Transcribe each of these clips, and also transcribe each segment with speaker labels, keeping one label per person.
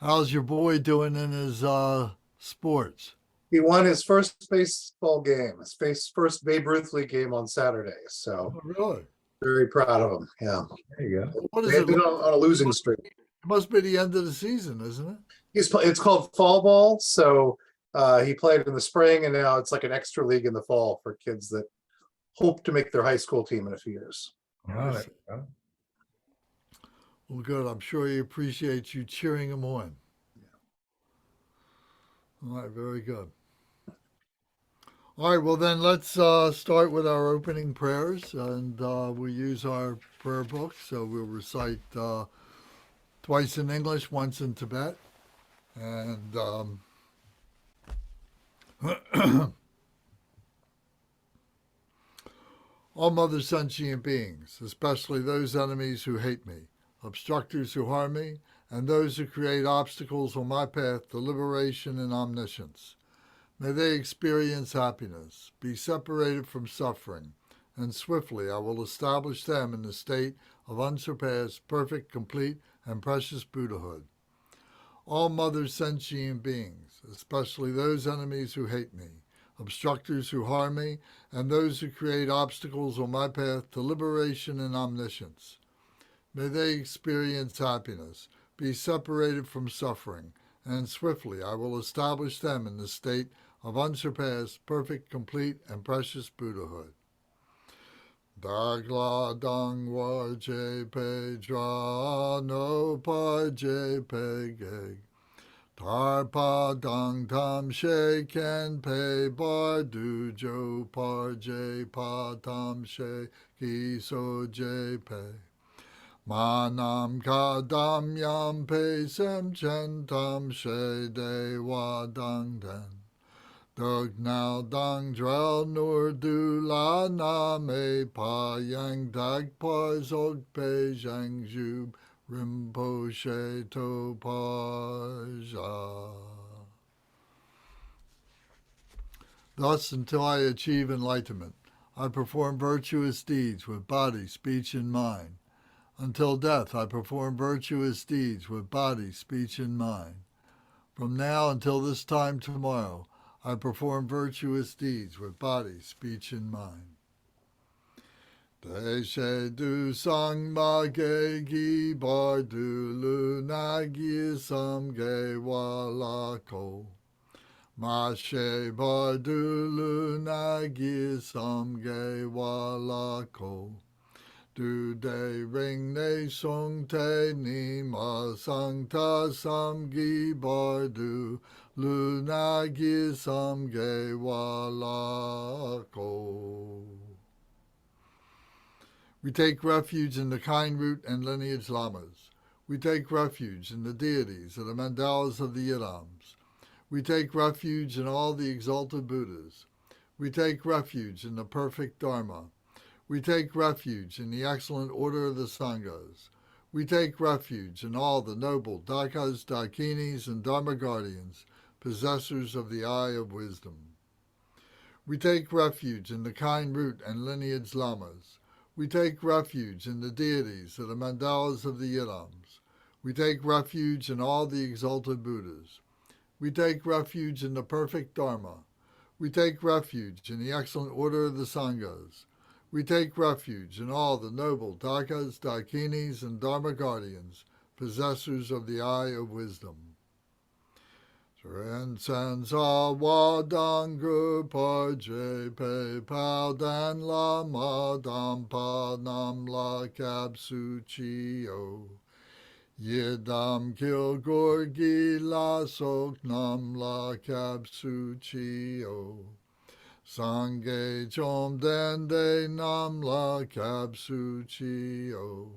Speaker 1: How's your boy doing in his sports?
Speaker 2: He won his first baseball game, first Babe Ruth League game on Saturday. So
Speaker 1: Oh, really?
Speaker 2: very proud of him. Yeah,
Speaker 3: There you go.
Speaker 1: What
Speaker 2: they
Speaker 1: is
Speaker 2: had
Speaker 1: it
Speaker 2: been
Speaker 1: like?
Speaker 2: on a
Speaker 1: It
Speaker 2: losing
Speaker 1: must,
Speaker 2: streak.
Speaker 1: it must be the end of the season, isn't it?
Speaker 2: It's called fall ball. So he played in the spring, and now it's like an extra league in the fall for kids that hope to make their high school team in a few years.
Speaker 1: I
Speaker 3: Oh, there
Speaker 1: see.
Speaker 3: you go.
Speaker 1: Well, good. I'm sure he appreciates you cheering him on. All right, very good. All right, well then let's start with our opening prayers, and we use our prayer book. So we'll recite twice in English, once in Tibet, and all mother sentient beings, especially those enemies who hate me, obstructors who harm me, and those who create obstacles on my path to liberation and omniscience. May they experience happiness, be separated from suffering, and swiftly I will establish them in the state of unsurpassed, perfect, complete, and precious Buddhahood. All mother sentient beings, especially those enemies who hate me, obstructors who harm me, and those who create obstacles on my path to liberation and omniscience. May they experience happiness, be separated from suffering, and swiftly I will establish them in the state of unsurpassed, perfect, complete, and precious Buddhahood. Dagla dang war je pe dra no pa je pe geg. Tarpa dang tam she ken pe bar du jo par je pa tam she ki so je pe. Manam kadam yam pe sem chen tam she de wa dang den. Dog now dang drel nur du la na me pa yang dag pa zog pe zhang zhub rimpo to pa zha. Thus, until I achieve enlightenment, I perform virtuous deeds with body, speech, and mind. Until death, I perform virtuous deeds with body, speech, and mind. From now until this time tomorrow, I perform virtuous deeds with body, speech, and mind. Deshe du sang ma ge gi bar du lu na gi sam ge wa la ko. Ma she bar du lu na gi sam ge wa la ko. Du de ring ne song te ni ma sang ta sam gi bar du lu na gi sam ge wa la ko. We take refuge in the kind root and lineage lamas. We take refuge in the deities of the mandalas of the yidams. We take refuge in all the exalted Buddhas. We take refuge in the perfect Dharma. We take refuge in the excellent order of the Sanghas. We take refuge in all the noble Dakas, Dakinis, and Dharma guardians, possessors of the eye of wisdom. We take refuge in the kind root and lineage lamas. We take refuge in the deities of the mandalas of the yidams. We take refuge in all the exalted Buddhas. We take refuge in the perfect Dharma. We take refuge in the excellent order of the Sanghas. We take refuge in all the noble Dakas, Dakinis, and Dharma guardians, possessors of the eye of wisdom. Sansa wadang par je pe pal dan la ma dam pa nam la kab su chi o. Yidam kil gorgi la sok nam la kab su chi o. Sangye chom dende nam la kab su chi o.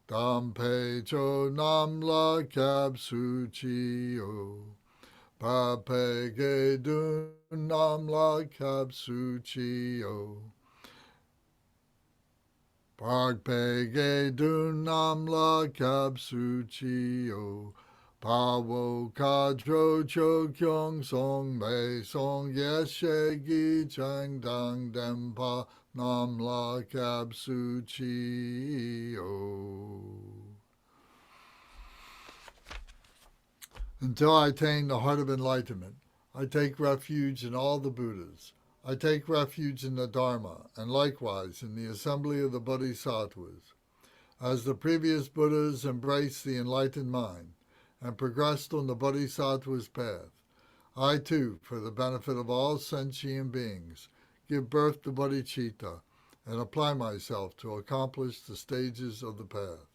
Speaker 1: Dam pe cho nam la kab su chi o. Pa pe ge dun nam la kab su chi o. Park pe ge dun nam la kab su chi o. Pa wo ka tro cho kyong song mei song yes she gi chang dang dem pa nam la kab su chi o. Until I attain the heart of enlightenment, I take refuge in all the Buddhas. I take refuge in the Dharma, and likewise in the assembly of the Bodhisattvas. As the previous Buddhas embraced the enlightened mind and progressed on the Bodhisattva's path, I too, for the benefit of all sentient beings, give birth to Bodhicitta and apply myself to accomplish the stages of the path.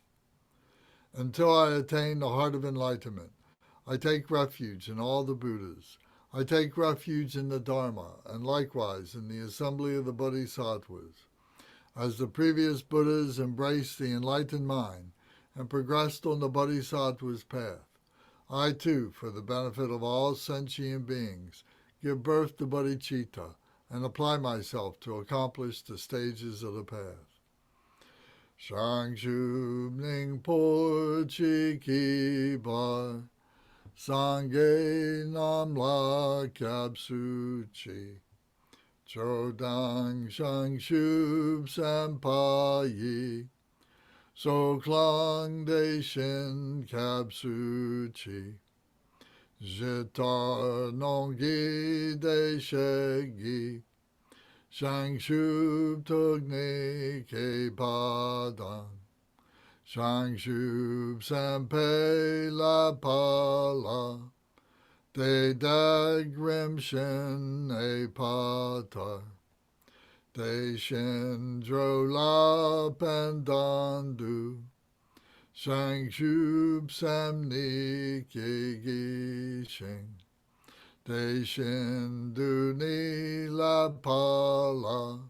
Speaker 1: Until I attain the heart of enlightenment, I take refuge in all the Buddhas. I take refuge in the Dharma, and likewise in the assembly of the Bodhisattvas. As the previous Buddhas embraced the enlightened mind and progressed on the Bodhisattva's path, I too, for the benefit of all sentient beings, give birth to Bodhicitta and apply myself to accomplish the stages of the path. Shangshub Ning Po Chi Ki Ba Sangye Nam La Kyab Su Chi Chodang Shangshub Sampa Yi So Klang De Shin Kyab Su Chi Jitar Nongi De Shegi Shangshub Tugni Ke Padang Shangshub Sampe La Pala De Dagrim Shin E Patar De Shin Dro La Pandandu Shangshub Samni Ke Gishing De Shin Du Ni La Pala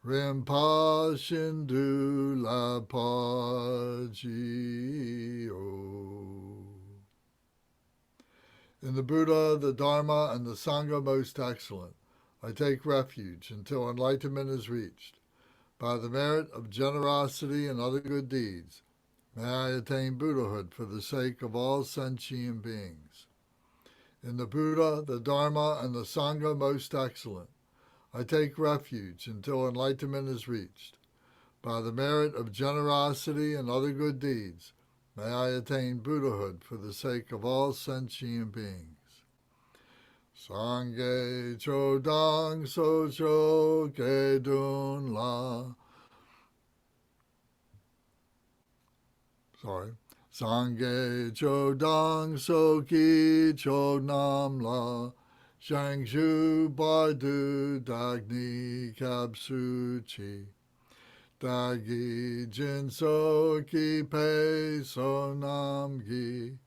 Speaker 1: Rimpa Shindu La Pa Ji O. In the Buddha, the Dharma, and the Sangha most excellent, I take refuge until enlightenment is reached. By the merit of generosity and other good deeds, may I attain Buddhahood for the sake of all sentient beings. In the Buddha, the Dharma, and the Sangha most excellent, I take refuge until enlightenment is reached. By the merit of generosity and other good deeds, may I attain Buddhahood for the sake of all sentient beings. Sangye Chodang So Cho Ke Dun La Sangye Chodang So Ki Cho Nam La Shangshu Bardu Dagni Kapsu Chi Dagi Jin So Ki Pe So Nam Gi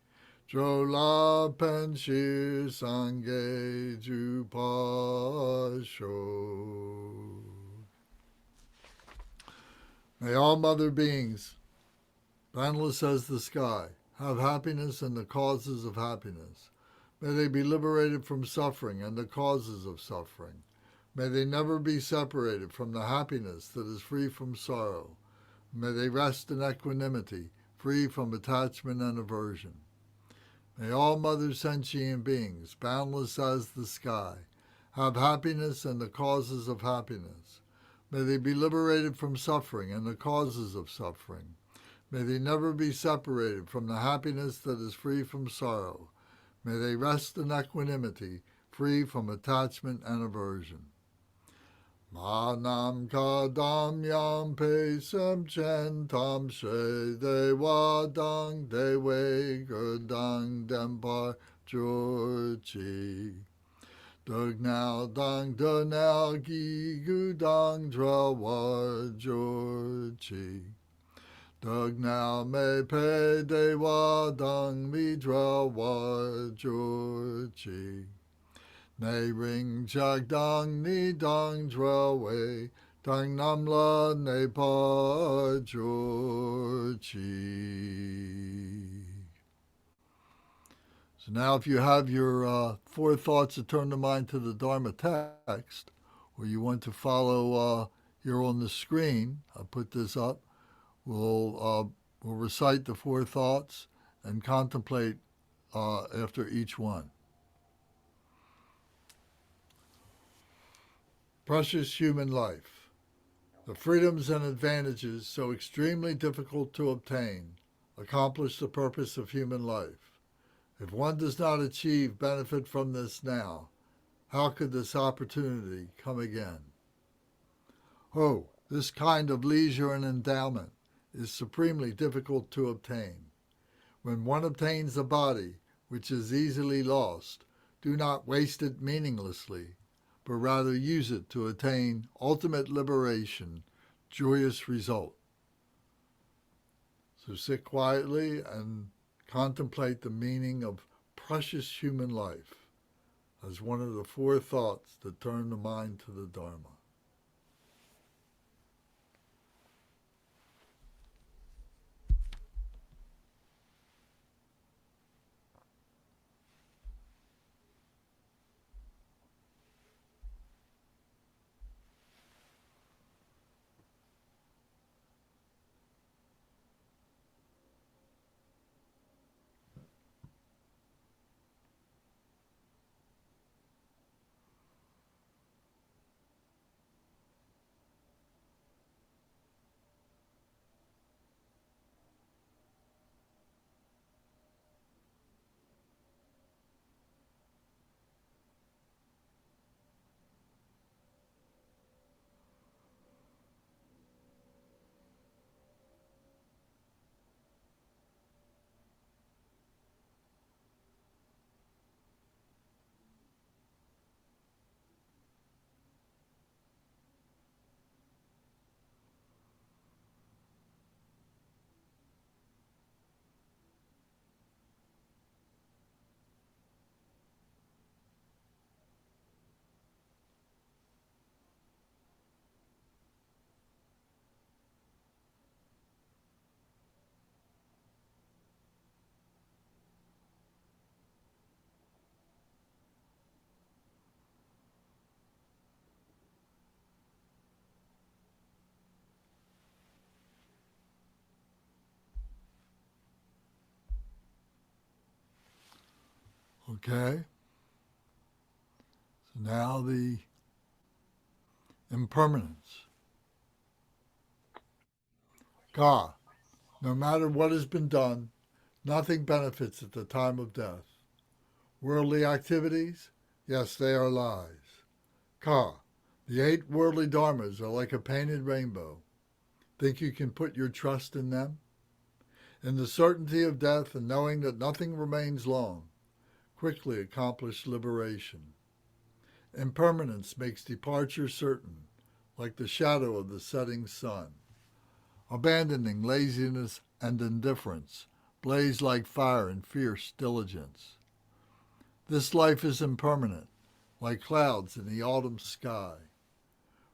Speaker 1: Dro La Pen Shir Sangye Ju Pa Sho. May all mother beings, boundless as the sky, have happiness and the causes of happiness. May they be liberated from suffering and the causes of suffering. May they never be separated from the happiness that is free from sorrow. May they rest in equanimity, free from attachment and aversion. May all mother sentient beings, boundless as the sky, have happiness and the causes of happiness. May they be liberated from suffering and the causes of suffering. May they never be separated from the happiness that is free from sorrow. May they rest in equanimity, free from attachment and aversion. Ma nam ka dam yam pe sem chen tam she de wa dang de wei gu dang dem par jur chi. Dug now dang de now gi gu dang dra wa jur chi. Dug now me pe de wa dang mi dra wa jur chi. Nei ring chak dang ni dang dra wei dang nam la ne pa jur chi. So now if you have your four thoughts to turn the mind to the Dharma text, or you want to follow here on the screen, I'll put this up. We'll recite the four thoughts and contemplate after each one. Precious human life. The freedoms and advantages so extremely difficult to obtain accomplish the purpose of human life. If one does not achieve benefit from this now, how could this opportunity come again? Oh, this kind of leisure and endowment is supremely difficult to obtain. When one obtains a body which is easily lost, do not waste it meaninglessly, but rather use it to attain ultimate liberation, joyous result. So sit quietly and contemplate the meaning of precious human life as one of the four thoughts that turn the mind to the Dharma. Okay? So now the impermanence. Ka, no matter what has been done, nothing benefits at the time of death. Worldly activities, yes, they are lies. Ka, the eight worldly dharmas are like a painted rainbow. Think you can put your trust in them? In the certainty of death and knowing that nothing remains long, quickly accomplish liberation. Impermanence makes departure certain, like the shadow of the setting sun. Abandoning laziness and indifference, blaze like fire in fierce diligence. This life is impermanent, like clouds in the autumn sky.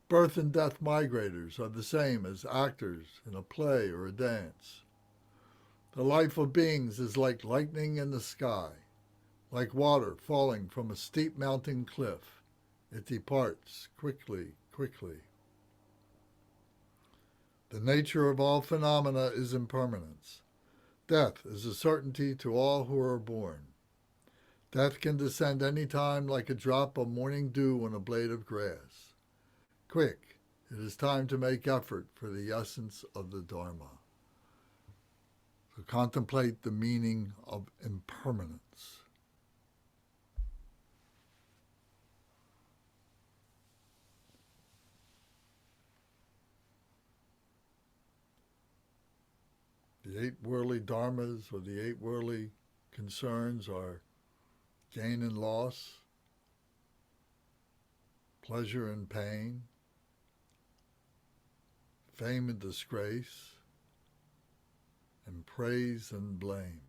Speaker 1: Birth and death migrators are the same as actors in a play or a dance. The life of beings is like lightning in the sky, like water falling from a steep mountain cliff. It departs quickly, quickly. The nature of all phenomena is impermanence. Death is a certainty to all who are born. Death can descend any time like a drop of morning dew on a blade of grass. Quick, it is time to make effort for the essence of the Dharma. So contemplate the meaning of impermanence. The eight worldly dharmas or the eight worldly concerns are gain and loss, pleasure and pain, fame and disgrace, and praise and blame.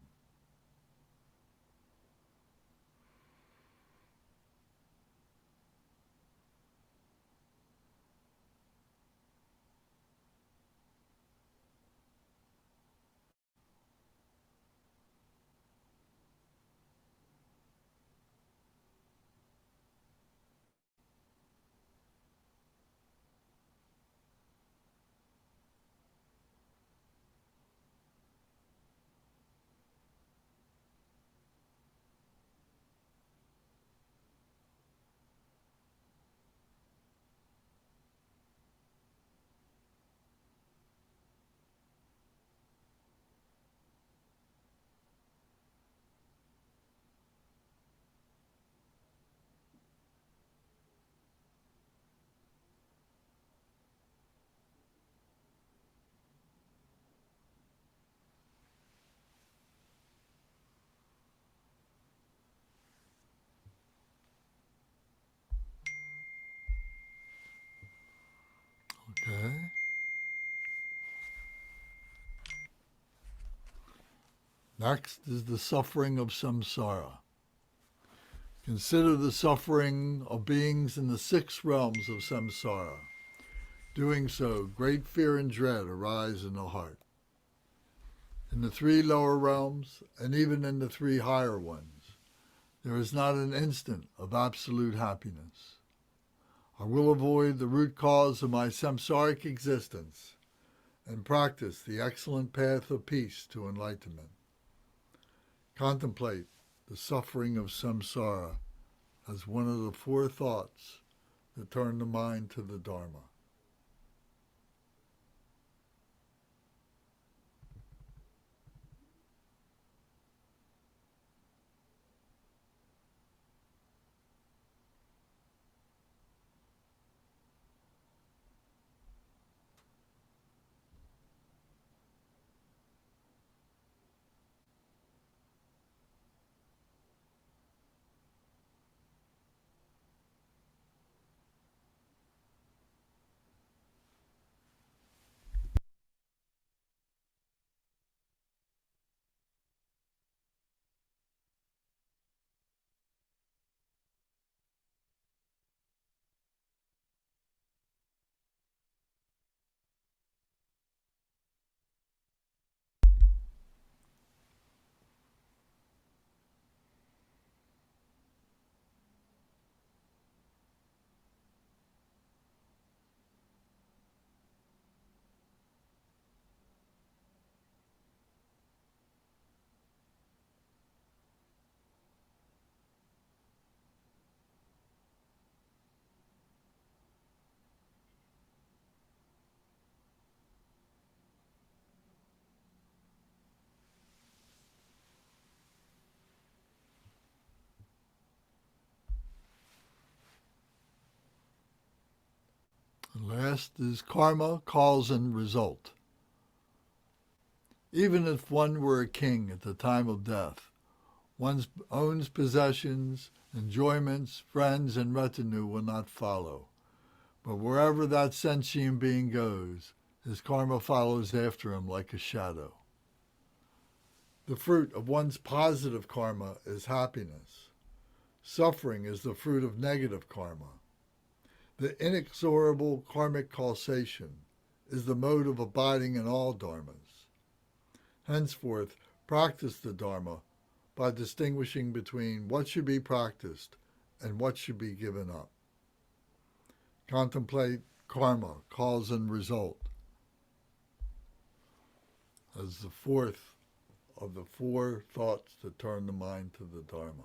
Speaker 1: Next is the suffering of samsara. Consider the suffering of beings in the 6 realms of samsara. Doing so, great fear and dread arise in the heart. In the 3 lower realms, and even in the 3 higher ones, there is not an instant of absolute happiness. I will avoid the root cause of my samsaric existence and practice the excellent path of peace to enlightenment. Contemplate the suffering of samsara as one of the 4 thoughts that turn the mind to the Dharma. And last is karma, cause and result. Even if one were a king at the time of death, one's own possessions, enjoyments, friends, and retinue will not follow. But wherever that sentient being goes, his karma follows after him like a shadow. The fruit of one's positive karma is happiness. Suffering is the fruit of negative karma. The inexorable karmic causation is the mode of abiding in all dharmas. Henceforth, practice the Dharma by distinguishing between what should be practiced and what should be given up. Contemplate karma, cause and result, as the 4th of the 4 thoughts that turn the mind to the Dharma.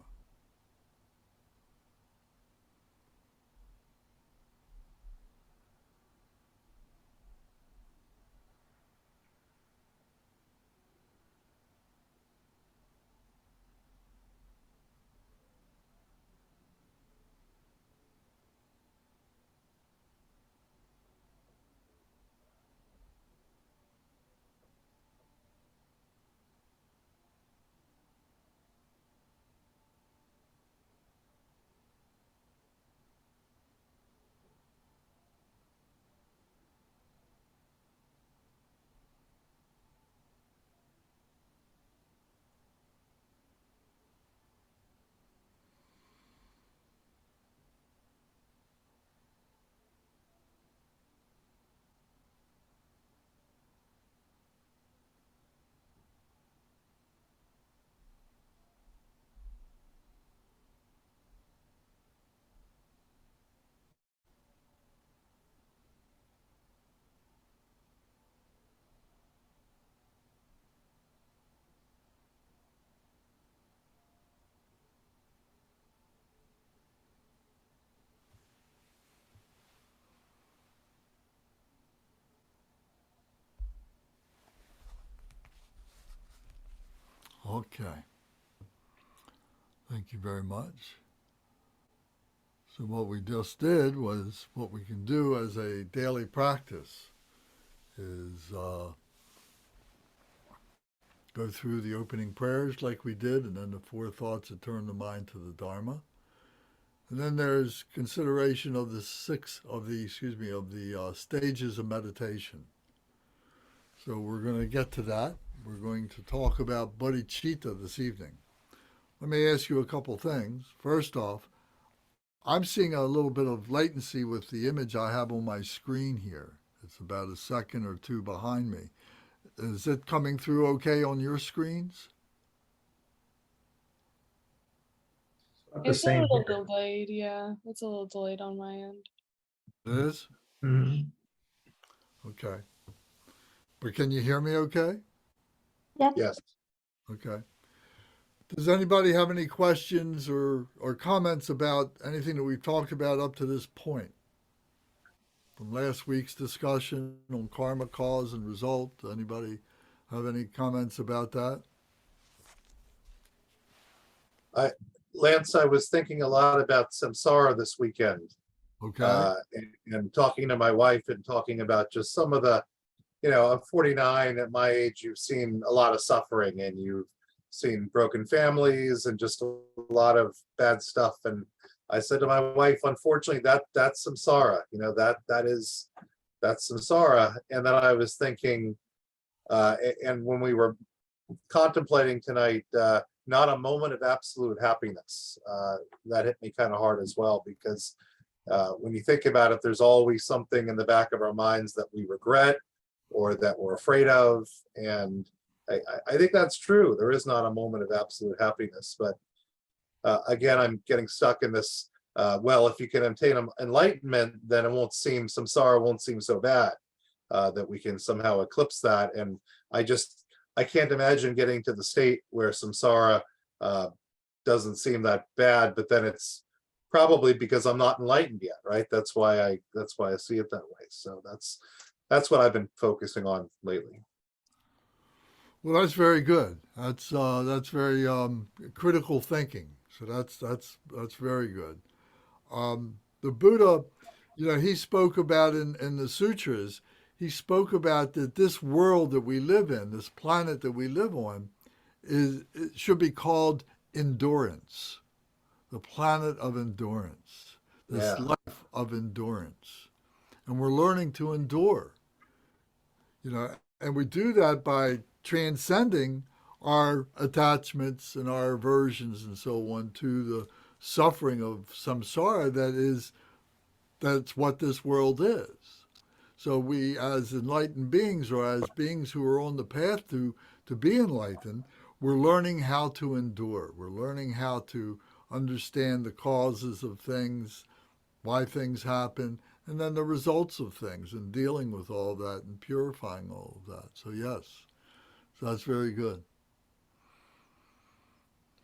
Speaker 1: Okay. Thank you very much. So what we just did was what we can do as a daily practice is go through the opening prayers like we did, and then the 4 thoughts that turn the mind to the Dharma. And then there's consideration of the stages of meditation. So we're going to get to that. We're going to talk about bodhicitta this evening. Let me ask you a couple things. First off, I'm seeing a little bit of latency with the image I have on my screen here. It's about a second or two behind me. Is it coming through okay on your screens?
Speaker 2: About the
Speaker 3: It's a
Speaker 2: same
Speaker 3: little
Speaker 2: here.
Speaker 3: delayed, yeah. It's a little delayed on my end.
Speaker 1: It is?
Speaker 2: Mhm.
Speaker 1: Okay. But can you hear me okay?
Speaker 4: Yep.
Speaker 2: Yes.
Speaker 1: Okay. Does anybody have any questions or comments about anything that we've talked about up to this point? From last week's discussion on karma, cause, and result, anybody have any comments about that?
Speaker 2: Lance, I was thinking a lot about samsara this weekend,
Speaker 1: Okay.
Speaker 2: and talking to my wife and talking about just some of the, I'm 49. At my age, you've seen a lot of suffering and you've seen broken families and just a lot of bad stuff. And I said to my wife, unfortunately, that's samsara. That's samsara. And then I was thinking, and when we were contemplating tonight, not a moment of absolute happiness. That hit me kind of hard as well, because when you think about it, there's always something in the back of our minds that we regret or that we're afraid of. And I think that's true. There is not a moment of absolute happiness. But again, I'm getting stuck in this, well, if you can obtain enlightenment, then samsara won't seem so bad, that we can somehow eclipse that. And I can't imagine getting to the state where samsara doesn't seem that bad, but then it's probably because I'm not enlightened yet, right? That's why I see it that way. So that's what I've been focusing on lately.
Speaker 1: Well, that's very good. That's very critical thinking. So that's very good. The Buddha, he spoke about in the sutras. He spoke about that this world that we live in, this planet that we live on, it should be called endurance, the planet of endurance, this
Speaker 2: Yeah.
Speaker 1: life of endurance, and we're learning to endure. And we do that by transcending our attachments and our aversions and so on to the suffering of samsara that's what this world is. So we, as enlightened beings, or as beings who are on the path to be enlightened, we're learning how to endure. We're learning how to understand the causes of things, why things happen, and then the results of things, and dealing with all that and purifying all of that. So yes, so that's very good.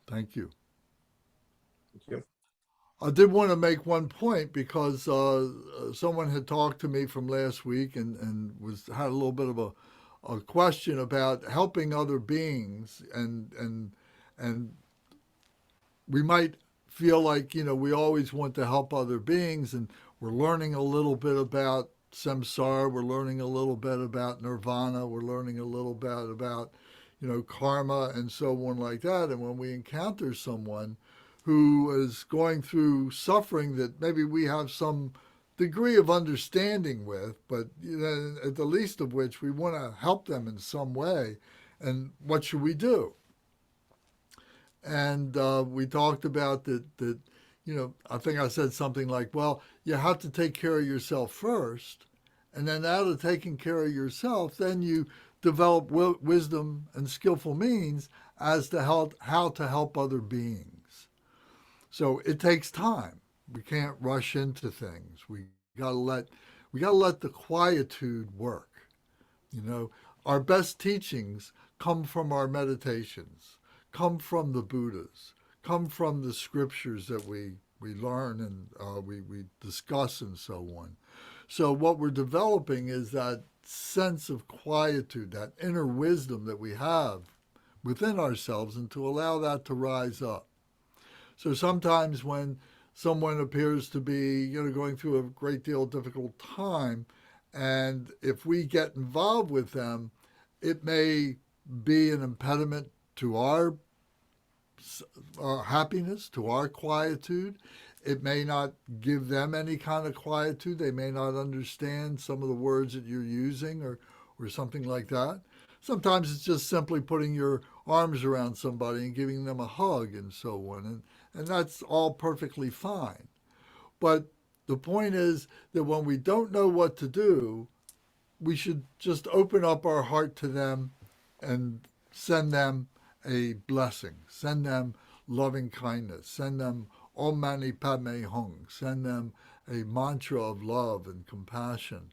Speaker 1: Thank you.
Speaker 2: Thank you.
Speaker 1: I did want to make one point because someone had talked to me from last week and had a little bit of a question about helping other beings, and we might feel like we always want to help other beings, and we're learning a little bit about samsara, we're learning a little bit about nirvana, we're learning a little bit about karma and so on like that. And when we encounter someone who is going through suffering that maybe we have some degree of understanding with, but at the least of which we want to help them in some way, and what should we do? And we talked about that I think I said something like, well, you have to take care of yourself first, and then out of taking care of yourself, then you develop wisdom and skillful means as to how to help other beings. So it takes time. We can't rush into things. We gotta let the quietude work. Our best teachings come from our meditations, come from the Buddhas, come from the scriptures that we learn and we discuss and so on. So what we're developing is that sense of quietude, that inner wisdom that we have within ourselves, and to allow that to rise up. So sometimes when someone appears to be, going through a great deal of difficult time, and if we get involved with them, it may be an impediment to our happiness, to our quietude. It may not give them any kind of quietude. They may not understand some of the words that you're using or something like that. Sometimes it's just simply putting your arms around somebody and giving them a hug and so on. And that's all perfectly fine. But the point is that when we don't know what to do, we should just open up our heart to them and send them a blessing, send them loving kindness, send them Om Mani Padme Hung, send them a mantra of love and compassion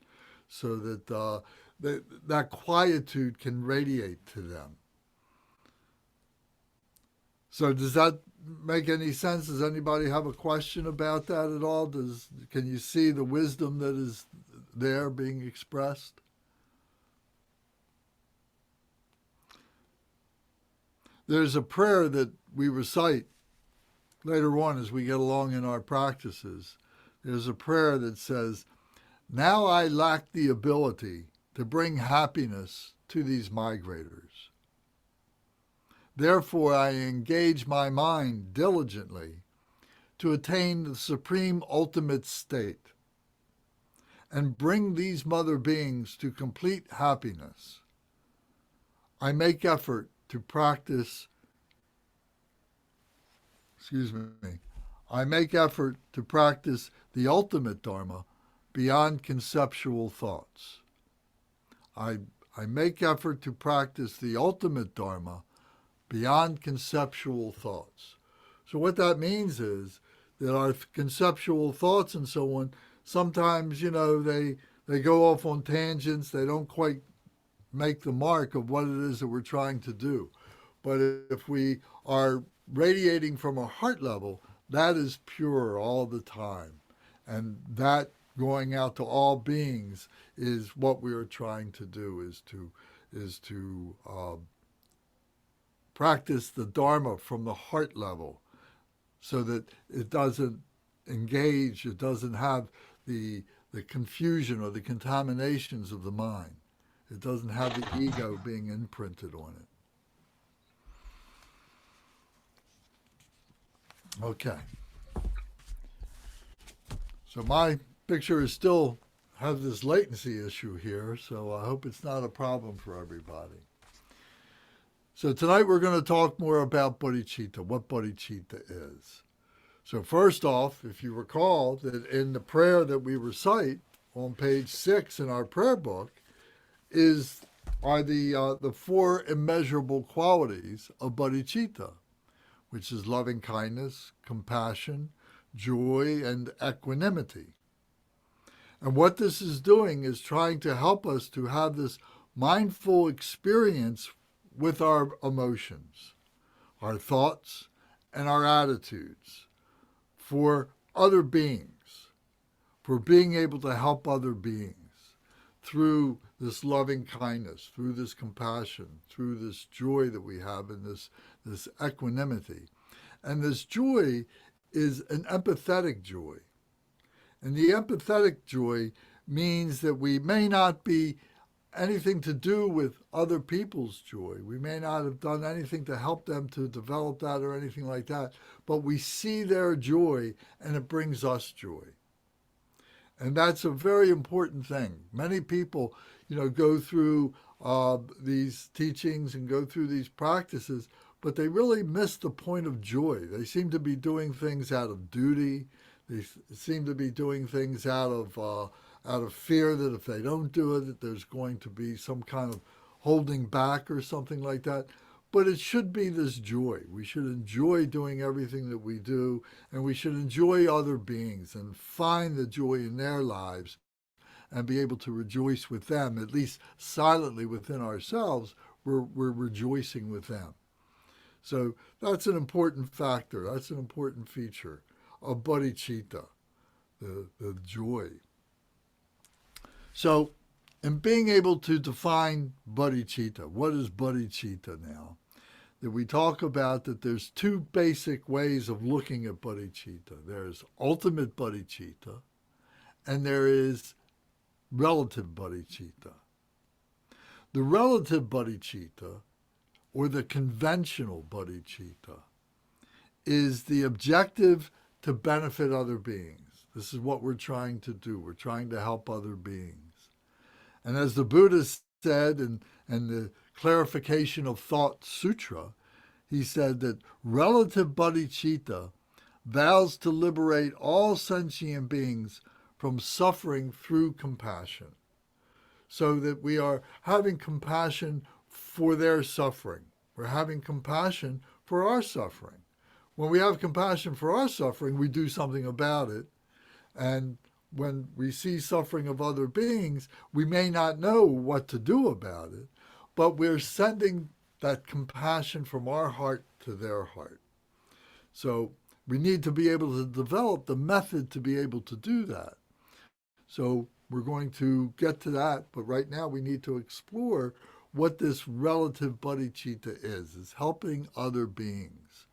Speaker 1: so that that quietude can radiate to them. So does that make any sense? Does anybody have a question about that at all? Can you see the wisdom that is there being expressed? There's a prayer that we recite later on as we get along in our practices. There's a prayer that says, "Now I lack the ability to bring happiness to these migrators. Therefore I engage my mind diligently to attain the supreme ultimate state and bring these mother beings to complete happiness. I make effort to practice, I make effort to practice the ultimate Dharma beyond conceptual thoughts. I make effort to practice the ultimate Dharma beyond conceptual thoughts." So what that means is that our conceptual thoughts and so on, sometimes, they go off on tangents. They don't quite make the mark of what it is that we're trying to do. But if we are radiating from a heart level, that is pure all the time. And that going out to all beings is what we are trying to do, is to practice the Dharma from the heart level so that it doesn't engage, it doesn't have the confusion or the contaminations of the mind. It doesn't have the ego being imprinted on it. Okay. So my picture is still has this latency issue here, so I hope it's not a problem for everybody. So tonight we're going to talk more about bodhicitta, what bodhicitta is. So first off, if you recall that in the prayer that we recite on page 6 in our prayer book are the 4 immeasurable qualities of bodhicitta, which is loving kindness, compassion, joy, and equanimity. And what this is doing is trying to help us to have this mindful experience with our emotions, our thoughts, and our attitudes for other beings, for being able to help other beings through this loving kindness, through this compassion, through this joy that we have in this equanimity. And this joy is an empathetic joy. And the empathetic joy means that we may not be anything to do with other people's joy. We may not have done anything to help them to develop that or anything like that, but we see their joy and it brings us joy. And that's a very important thing. Many people, go through these teachings and go through these practices, but they really miss the point of joy. They seem to be doing things out of duty. They seem to be doing things out of fear that if they don't do it, that there's going to be some kind of holding back or something like that. But it should be this joy. We should enjoy doing everything that we do, and we should enjoy other beings and find the joy in their lives and be able to rejoice with them, at least silently within ourselves. We're rejoicing with them. So that's an important factor. That's an important feature of bodhicitta, the joy. So in being able to define bodhicitta, what is bodhicitta now? That we talk about that there's 2 basic ways of looking at bodhicitta. There's ultimate bodhicitta and there is relative bodhicitta. The relative bodhicitta, or the conventional bodhicitta, is the objective to benefit other beings. This is what we're trying to do. We're trying to help other beings. And as the Buddha said, and the Clarification of Thought Sutra, he said that relative bodhicitta vows to liberate all sentient beings from suffering through compassion, so that we are having compassion for their suffering. We're having compassion for our suffering. When we have compassion for our suffering, we do something about it. And when we see suffering of other beings, we may not know what to do about it, but we're sending that compassion from our heart to their heart. So we need to be able to develop the method to be able to do that. So we're going to get to that, but right now we need to explore what this relative bodhicitta is helping other beings.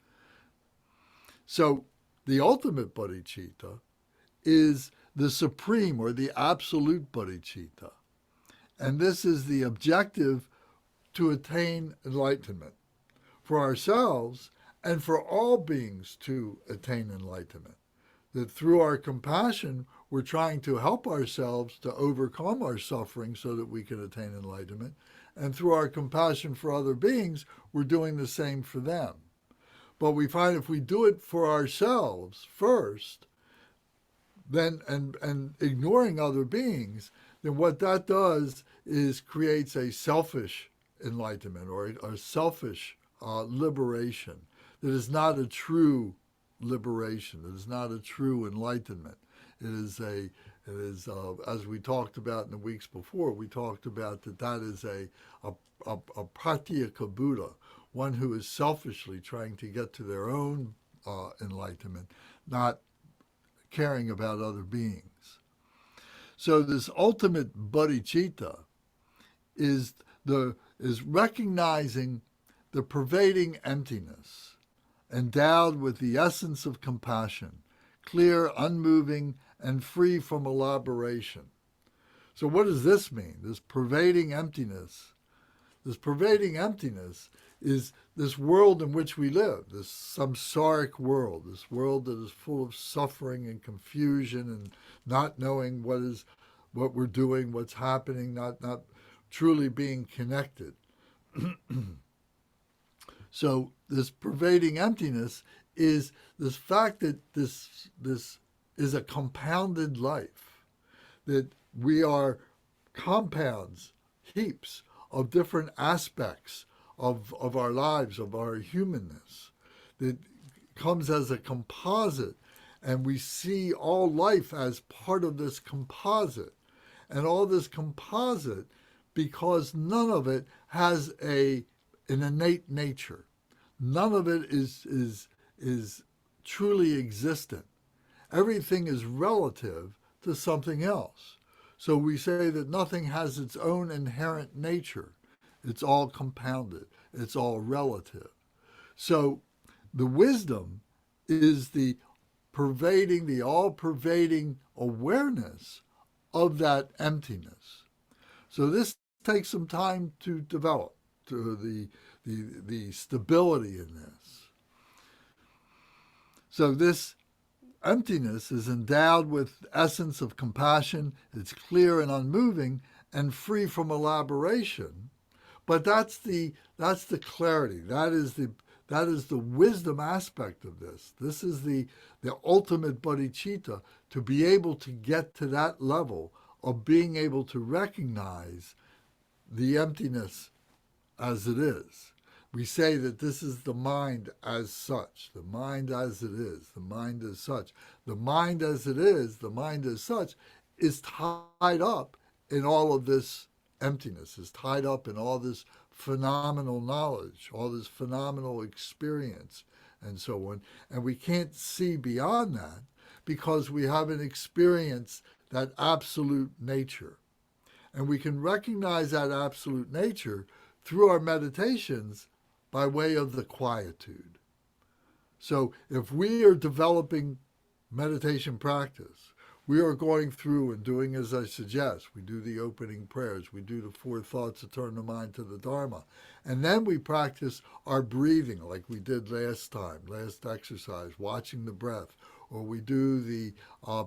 Speaker 1: So the ultimate bodhicitta is the supreme or the absolute bodhicitta. And this is the objective to attain enlightenment for ourselves and for all beings to attain enlightenment. That through our compassion, we're trying to help ourselves to overcome our suffering so that we can attain enlightenment. And through our compassion for other beings, we're doing the same for them. But we find if we do it for ourselves first, then and ignoring other beings, then what that does is creates a selfish enlightenment or a selfish liberation that is not a true liberation. It is not a true enlightenment. It is as we talked about in the weeks before, we talked about that is a pratyeka Buddha, one who is selfishly trying to get to their own enlightenment, not caring about other beings. So this ultimate bodhicitta is recognizing the pervading emptiness, endowed with the essence of compassion, clear, unmoving, and free from elaboration. So what does this mean? This pervading emptiness. This pervading emptiness is this world in which we live, this samsaric world, this world that is full of suffering and confusion and not knowing what we're doing, what's happening, not truly being connected. So this pervading emptiness is this fact that this is a compounded life, that we are compounds, heaps of different aspects of our lives, of our humanness, that comes as a composite, and we see all life as part of this composite. And all this composite, because none of it has an innate nature. None of it is truly existent. Everything is relative to something else. So we say that nothing has its own inherent nature. It's all compounded. It's all relative. So the wisdom is the all-pervading awareness of that emptiness. So this takes some time to develop, to the stability in this. So this emptiness is endowed with essence of compassion. It's clear and unmoving and free from elaboration. But that's the clarity. That is the wisdom aspect of this. This is the ultimate bodhicitta, to be able to get to that level of being able to recognize the emptiness as it is. We say that this is the mind as such, the mind as it is, the mind as such. The mind as it is, the mind as such, is tied up in all of this emptiness, is tied up in all this phenomenal knowledge, all this phenomenal experience, and so on. And we can't see beyond that because we haven't experienced that absolute nature. And we can recognize that absolute nature through our meditations by way of the quietude. So if we are developing meditation practice, we are going through and doing as I suggest. We do the opening prayers. We do the 4 thoughts to turn the mind to the Dharma. And then we practice our breathing like we did last exercise, watching the breath, or we do the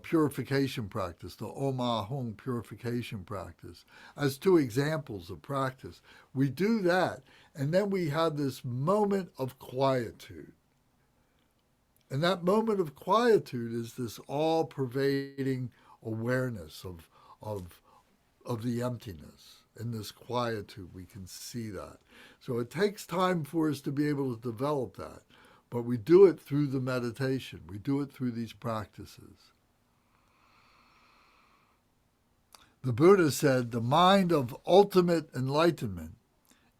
Speaker 1: purification practice, the Om Ahung purification practice, as two examples of practice. We do that, and then we have this moment of quietude. And that moment of quietude is this all-pervading awareness of the emptiness. In this quietude, we can see that. So it takes time for us to be able to develop that, but we do it through the meditation. We do it through these practices. The Buddha said, the mind of ultimate enlightenment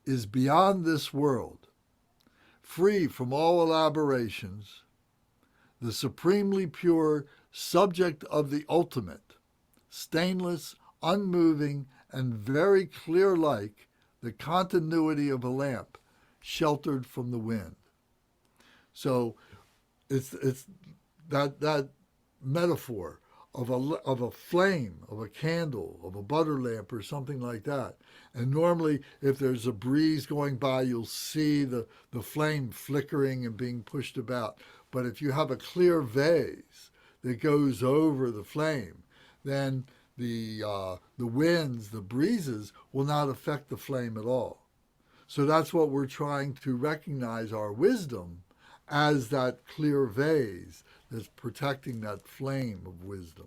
Speaker 1: is beyond this world, free from all elaborations, the supremely pure subject of the ultimate, stainless, unmoving, and very clear like the continuity of a lamp sheltered from the wind. So it's that metaphor of a flame, of a candle, of a butter lamp or something like that. And normally if there's a breeze going by, you'll see the flame flickering and being pushed about. But if you have a clear vase that goes over the flame, then the winds, the breezes will not affect the flame at all. So that's what we're trying to recognize our wisdom as, that clear vase that's protecting that flame of wisdom.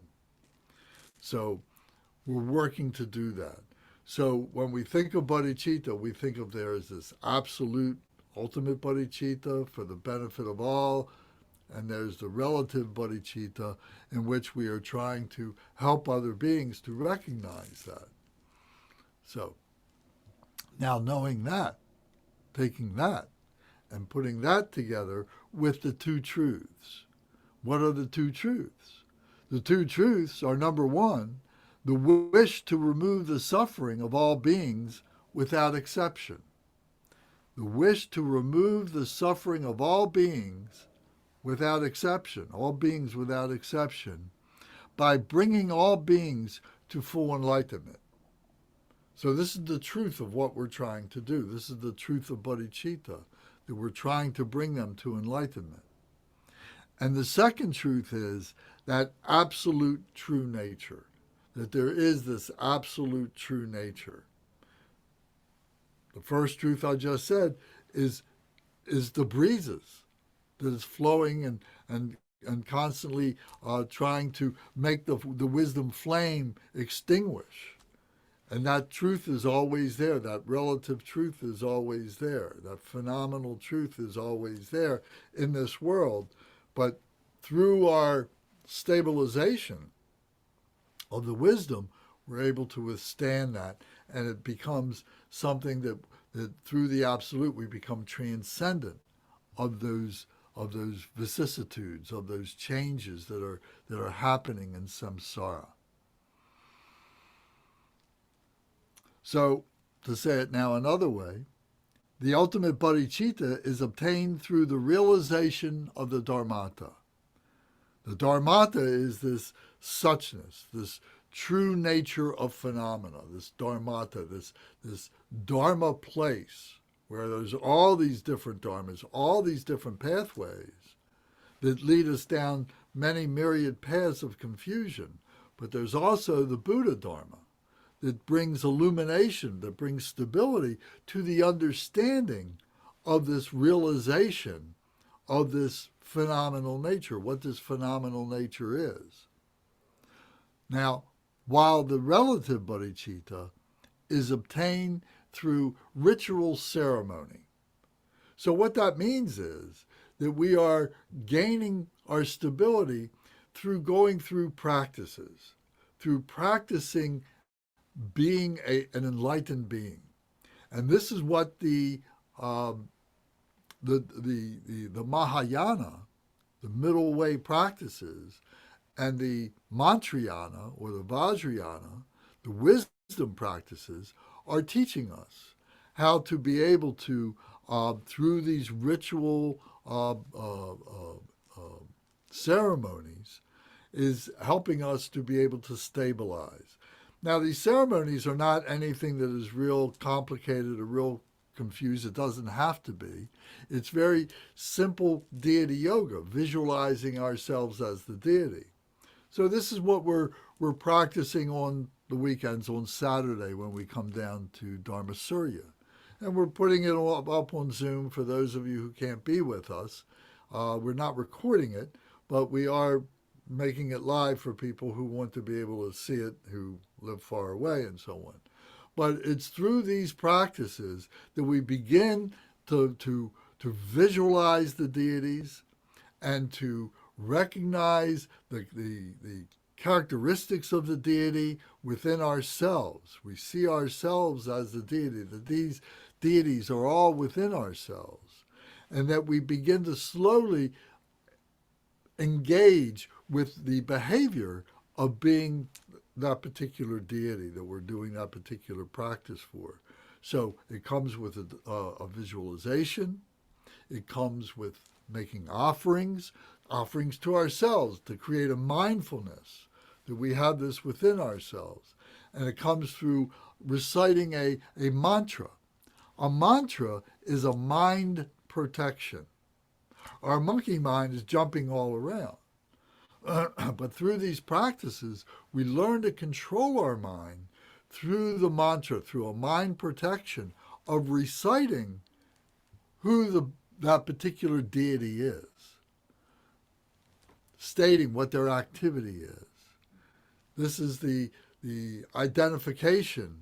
Speaker 1: So we're working to do that. So when we think of bodhicitta, we think of there as this absolute ultimate bodhicitta for the benefit of all, and there's the relative bodhicitta in which we are trying to help other beings to recognize that. So now knowing that, taking that, and putting that together with the two truths. What are the two truths? The two truths are, number one, the wish to remove the suffering of all beings without exception. The wish to remove the suffering of all beings without exception, all beings without exception, by bringing all beings to full enlightenment. So this is the truth of what we're trying to do. This is the truth of bodhicitta, that we're trying to bring them to enlightenment. And the second truth is that absolute true nature, that there is this absolute true nature. The first truth I just said is the breezes that is flowing and constantly trying to make the wisdom flame extinguish. And that truth is always there. That relative truth is always there. That phenomenal truth is always there in this world. But through our stabilization of the wisdom, we're able to withstand that. And it becomes something that through the absolute, we become transcendent of those vicissitudes, of those changes that are happening in samsara. So, to say it now another way, the ultimate bodhicitta is obtained through the realization of the dharmata. The dharmata is this suchness, this true nature of phenomena, this dharmata, this dharma place, where there's all these different dharmas, all these different pathways that lead us down many myriad paths of confusion. But there's also the Buddha Dharma, that brings illumination, that brings stability to the understanding of this realization of this phenomenal nature, what this phenomenal nature is. Now, while the relative bodhicitta is obtained through ritual ceremony. So what that means is that we are gaining our stability through going through practices, through practicing being an enlightened being. And this is what the Mahayana, the middle way practices, and the Mantrayana or the Vajrayana, the wisdom practices, are teaching us how to be able to, through these ritual ceremonies, is helping us to be able to stabilize. Now, these ceremonies are not anything that is real complicated or real confused. It doesn't have to be. It's very simple deity yoga, visualizing ourselves as the deity. So this is what we're practicing on the weekends, on Saturday when we come down to Dharma Surya. And we're putting it up on Zoom for those of you who can't be with us. We're not recording it, but we are making it live for people who want to be able to see it, who live far away and so on. But it's through these practices that we begin to visualize the deities and to recognize the characteristics of the deity within ourselves. We see ourselves as the deity, that these deities are all within ourselves, and that we begin to slowly engage with the behavior of being that particular deity that we're doing that particular practice for. So it comes with a visualization. It comes with making offerings to ourselves to create a mindfulness that we have this within ourselves. And it comes through reciting a mantra. A mantra is a mind protection. Our monkey mind is jumping all around. But through these practices, we learn to control our mind through the mantra, through a mind protection of reciting who that particular deity is, stating what their activity is. This is the identification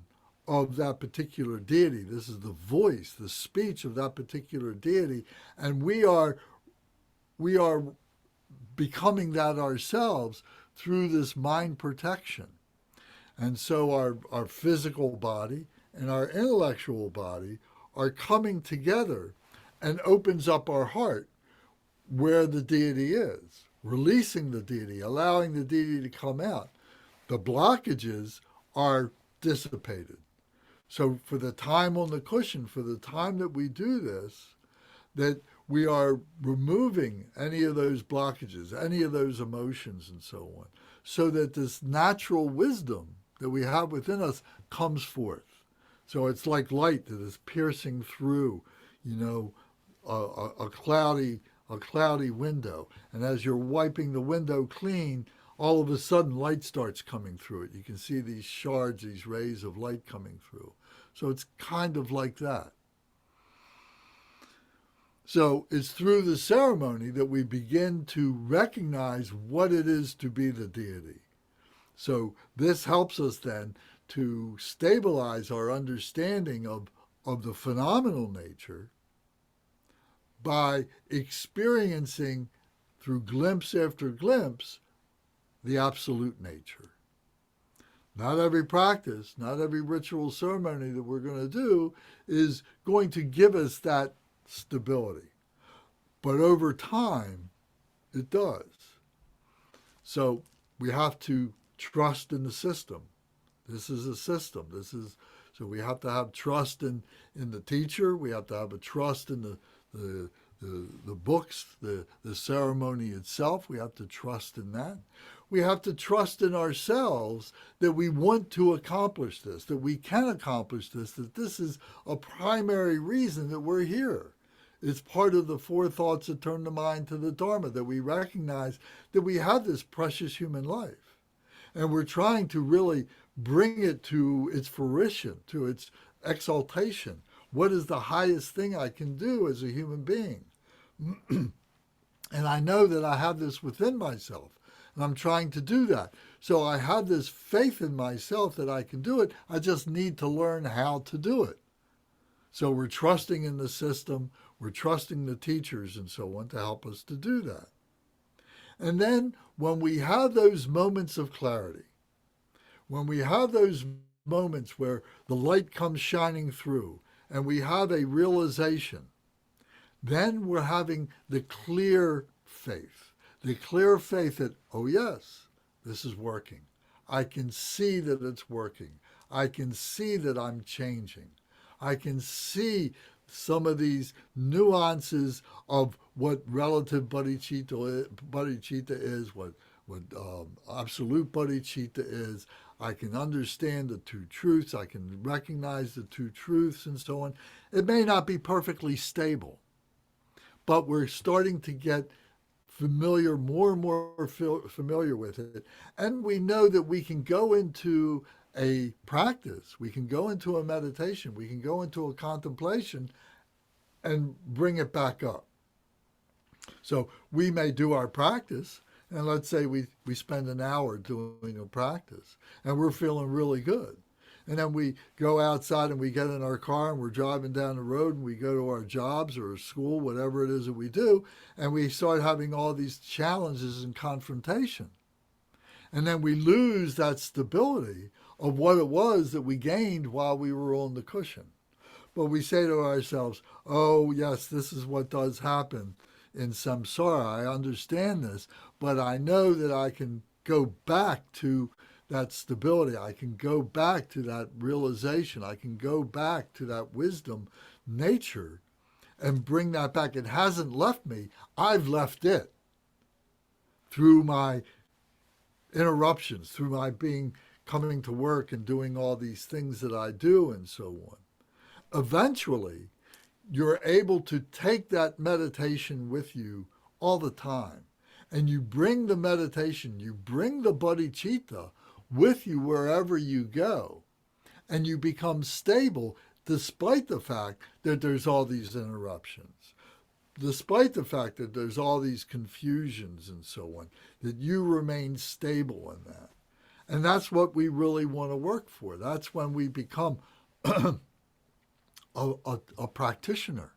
Speaker 1: of that particular deity. This is the voice, the speech of that particular deity, and we are becoming that ourselves through this mind protection. And so our physical body and our intellectual body are coming together and opens up our heart where the deity is, releasing the deity, allowing the deity to come out. The blockages are dissipated. So for the time on the cushion, for the time that we do this, that we are removing any of those blockages, any of those emotions and so on, so that this natural wisdom that we have within us comes forth. So it's like light that is piercing through, a cloudy window. And as you're wiping the window clean, all of a sudden light starts coming through it. You can see these shards, these rays of light coming through. So it's kind of like that. So it's through the ceremony that we begin to recognize what it is to be the deity. So this helps us then to stabilize our understanding of the phenomenal nature by experiencing through glimpse after glimpse the absolute nature. Not every practice, not every ritual ceremony that we're going to do is going to give us that stability. But over time, it does. So we have to trust in the system. This is a system. So we have to have trust in the teacher. We have to have a trust in the books, the ceremony itself. We have to trust in that. We have to trust in ourselves that we want to accomplish this, that we can accomplish this, that this is a primary reason that we're here. It's part of the four thoughts that turn the mind to the Dharma, that we recognize that we have this precious human life. And we're trying to really bring it to its fruition, to its exaltation. What is the highest thing I can do as a human being? And I know that I have this within myself, and I'm trying to do that. So I have this faith in myself that I can do it. I just need to learn how to do it. So we're trusting in the system, we're trusting the teachers and so on to help us to do that. And then when we have those moments of clarity, when we have those moments where the light comes shining through and we have a realization, then we're having the clear faith that, oh yes, this is working. I can see that it's working. I can see that I'm changing. I can see some of these nuances of what relative bodhicitta is, what absolute bodhicitta is. I can understand the two truths. I can recognize the two truths and so on. It may not be perfectly stable, but we're starting to get familiar, more and more familiar with it. And we know that we can go into a practice, we can go into a meditation, we can go into a contemplation and bring it back up. So we may do our practice, and let's say we spend an hour doing a practice, and we're feeling really good. And then we go outside and we get in our car and we're driving down the road and we go to our jobs or school, whatever it is that we do, and we start having all these challenges and confrontation. And then we lose that stability of what it was that we gained while we were on the cushion. But we say to ourselves, oh, yes, this is what does happen in samsara. I understand this, but I know that I can go back to that stability. I can go back to that realization. I can go back to that wisdom nature and bring that back. It hasn't left me. I've left it through my interruptions, through my coming to work and doing all these things that I do and so on. Eventually, you're able to take that meditation with you all the time. And you bring the meditation, you bring the bodhicitta with you wherever you go. And you become stable despite the fact that there's all these interruptions, despite the fact that there's all these confusions and so on, that you remain stable in that. And that's what we really want to work for. That's when we become a practitioner,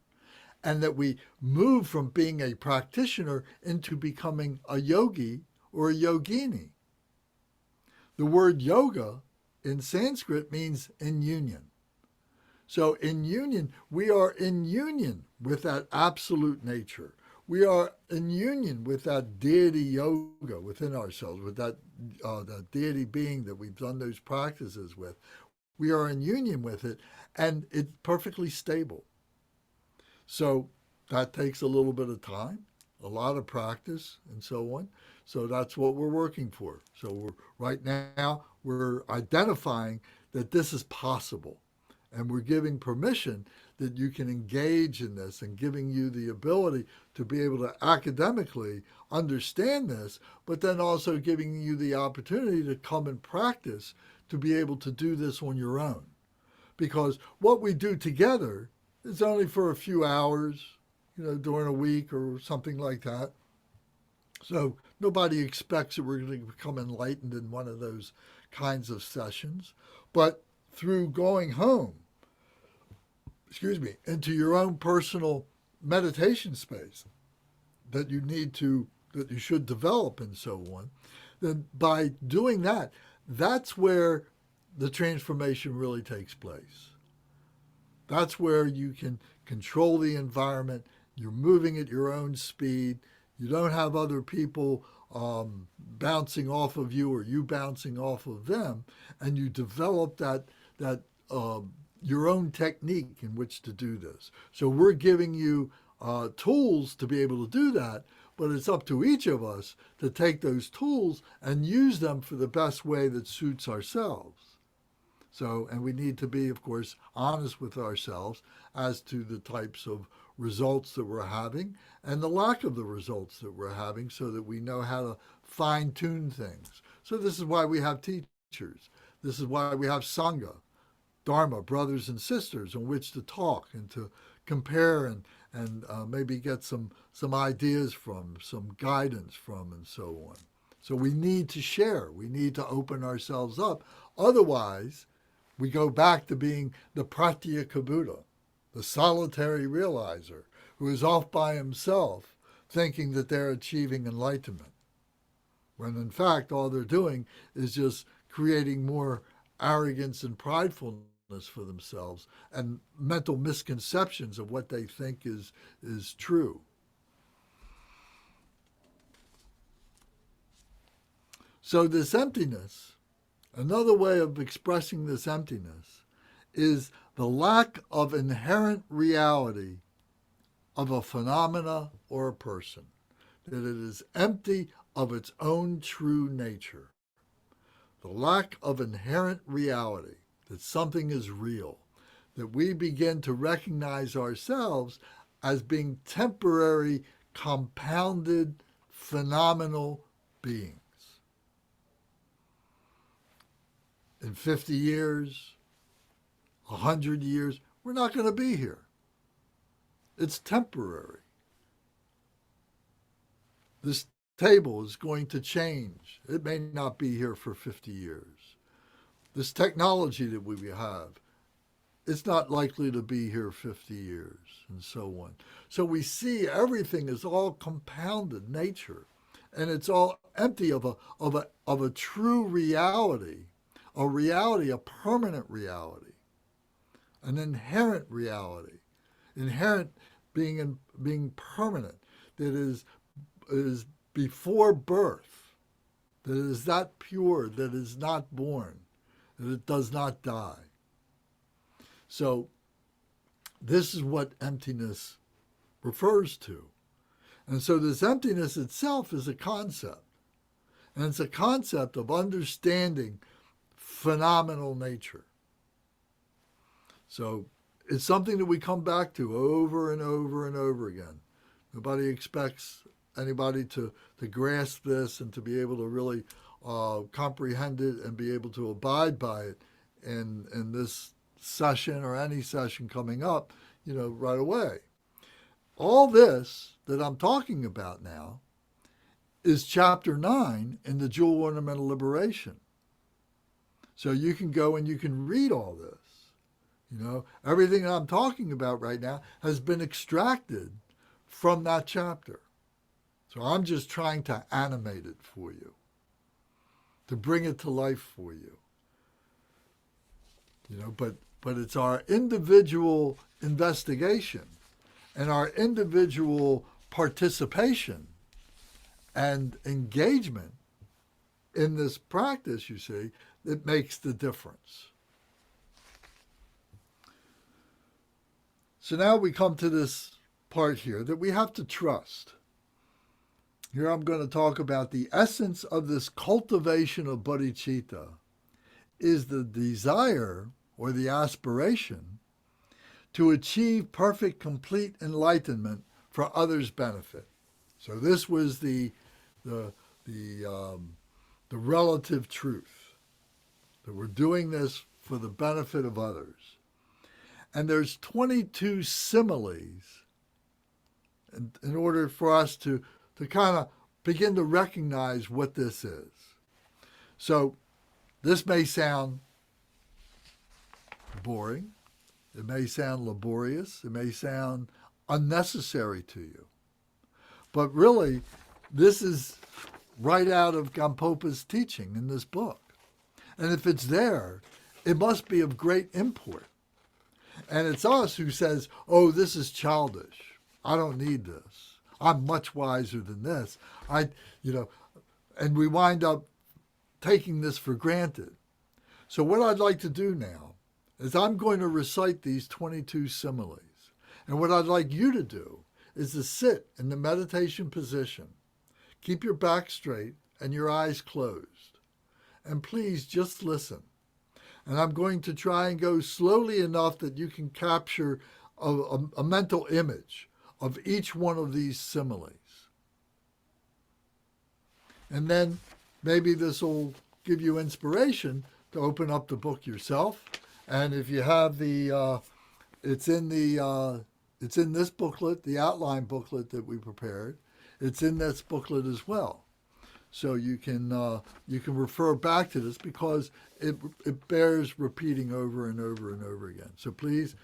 Speaker 1: and that we move from being a practitioner into becoming a yogi or a yogini. The word yoga in Sanskrit means in union. So in union, we are in union with that absolute nature. We are in union with that deity yoga within ourselves, with that deity being that we've done those practices with. We are in union with it, and it's perfectly stable. So that takes a little bit of time, a lot of practice, and so on. So that's what we're working for. So right now, we're identifying that this is possible. And we're giving permission that you can engage in this and giving you the ability to be able to academically understand this, but then also giving you the opportunity to come and practice to be able to do this on your own. Because what we do together is only for a few hours, during a week or something like that. So nobody expects that we're going to become enlightened in one of those kinds of sessions. But through going home, into your own personal meditation space that you should develop and so on, then by doing that, that's where the transformation really takes place. That's where you can control the environment. You're moving at your own speed. You don't have other people bouncing off of you or you bouncing off of them, and you develop that your own technique in which to do this. So we're giving you tools to be able to do that, but it's up to each of us to take those tools and use them for the best way that suits ourselves. So, and we need to be, of course, honest with ourselves as to the types of results that we're having and the lack of the results that we're having, so that we know how to fine-tune things. So this is why we have teachers. This is why we have Sangha, Dharma, brothers and sisters, on which to talk and to compare and maybe get some ideas from, some guidance from, and so on. So we need to share. We need to open ourselves up. Otherwise, we go back to being the Pratyeka Buddha, the solitary realizer, who is off by himself thinking that they're achieving enlightenment, when in fact all they're doing is just creating more arrogance and pridefulness for themselves and mental misconceptions of what they think is true. So this emptiness, another way of expressing this emptiness, is the lack of inherent reality of a phenomena or a person, that it is empty of its own true nature. the lack of inherent reality, that something is real, that we begin to recognize ourselves as being temporary, compounded, phenomenal beings. In 50 years, 100 years, we're not going to be here. It's temporary. This table is going to change. It may not be here for 50 years. This technology that we have, it's not likely to be here 50 years, and so on. So we see everything is all compounded nature, and it's all empty of a true reality, a permanent reality, an inherent reality, inherent being permanent, that is before birth, that is that pure, that is not born, that it does not die. So this is what emptiness refers to. And so this emptiness itself is a concept. And it's a concept of understanding phenomenal nature. So it's something that we come back to over and over and over again. Nobody expects anybody to grasp this and to be able to really comprehend it and be able to abide by it in this session or any session coming up, right away. All this that I'm talking about now is chapter 9 in the Jewel Ornamental Liberation. So you can go and you can read all this. Everything that I'm talking about right now has been extracted from that chapter. So I'm just trying to animate it for you, to bring it to life for you. But it's our individual investigation and our individual participation and engagement in this practice, you see, that makes the difference. So now we come to this part here that we have to trust. Here I'm going to talk about the essence of this cultivation of bodhicitta is the desire or the aspiration to achieve perfect, complete enlightenment for others' benefit. So this was the relative truth, that we're doing this for the benefit of others. And there's 22 similes in order for us to kind of begin to recognize what this is. So this may sound boring. It may sound laborious. It may sound unnecessary to you. But really, this is right out of Gampopa's teaching in this book. And if it's there, it must be of great import. And it's us who says, oh, this is childish. I don't need this. I'm much wiser than this. And we wind up taking this for granted. So what I'd like to do now is I'm going to recite these 22 similes. And what I'd like you to do is to sit in the meditation position. Keep your back straight and your eyes closed. And please just listen. And I'm going to try and go slowly enough that you can capture a mental image of each one of these similes. And then maybe this will give you inspiration to open up the book yourself. And if you have it's in this booklet, the outline booklet that we prepared. It's in this booklet as well. So you can refer back to this because it bears repeating over and over and over again. So please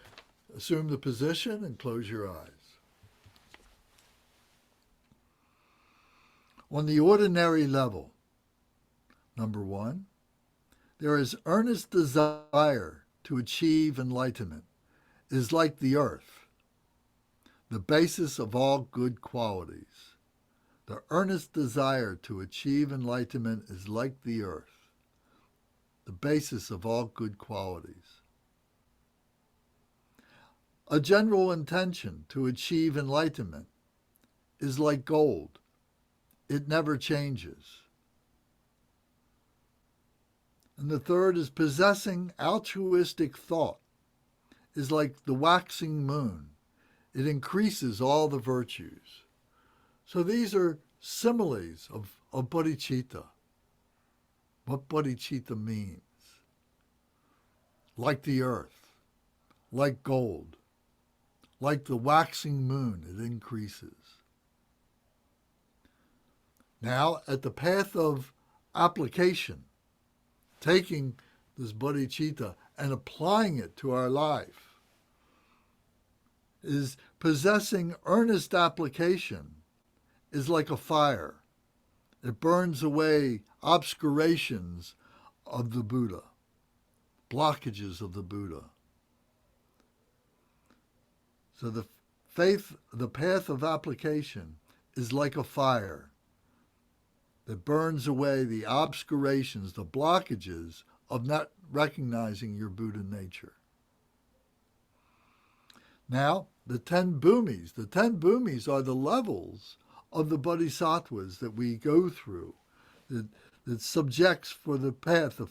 Speaker 1: assume the position and close your eyes. On the ordinary level, number 1, there is earnest desire to achieve enlightenment. It is like the earth, the basis of all good qualities. The earnest desire to achieve enlightenment is like the earth, the basis of all good qualities. A general intention to achieve enlightenment is like gold. It never changes. And the third is possessing altruistic thought is like the waxing moon. It increases all the virtues. So these are similes of bodhicitta. What bodhicitta means. Like the earth, like gold, like the waxing moon, it increases. Now, at the path of application, taking this bodhicitta and applying it to our life, is possessing earnest application is like a fire. It burns away obscurations of the Buddha, blockages of the Buddha. So the path of application is like a fire that burns away the obscurations, the blockages of not recognizing your Buddha nature. Now, the 10 bhumis. The 10 bhumis are the levels of the bodhisattvas that we go through, that subjects for the path, for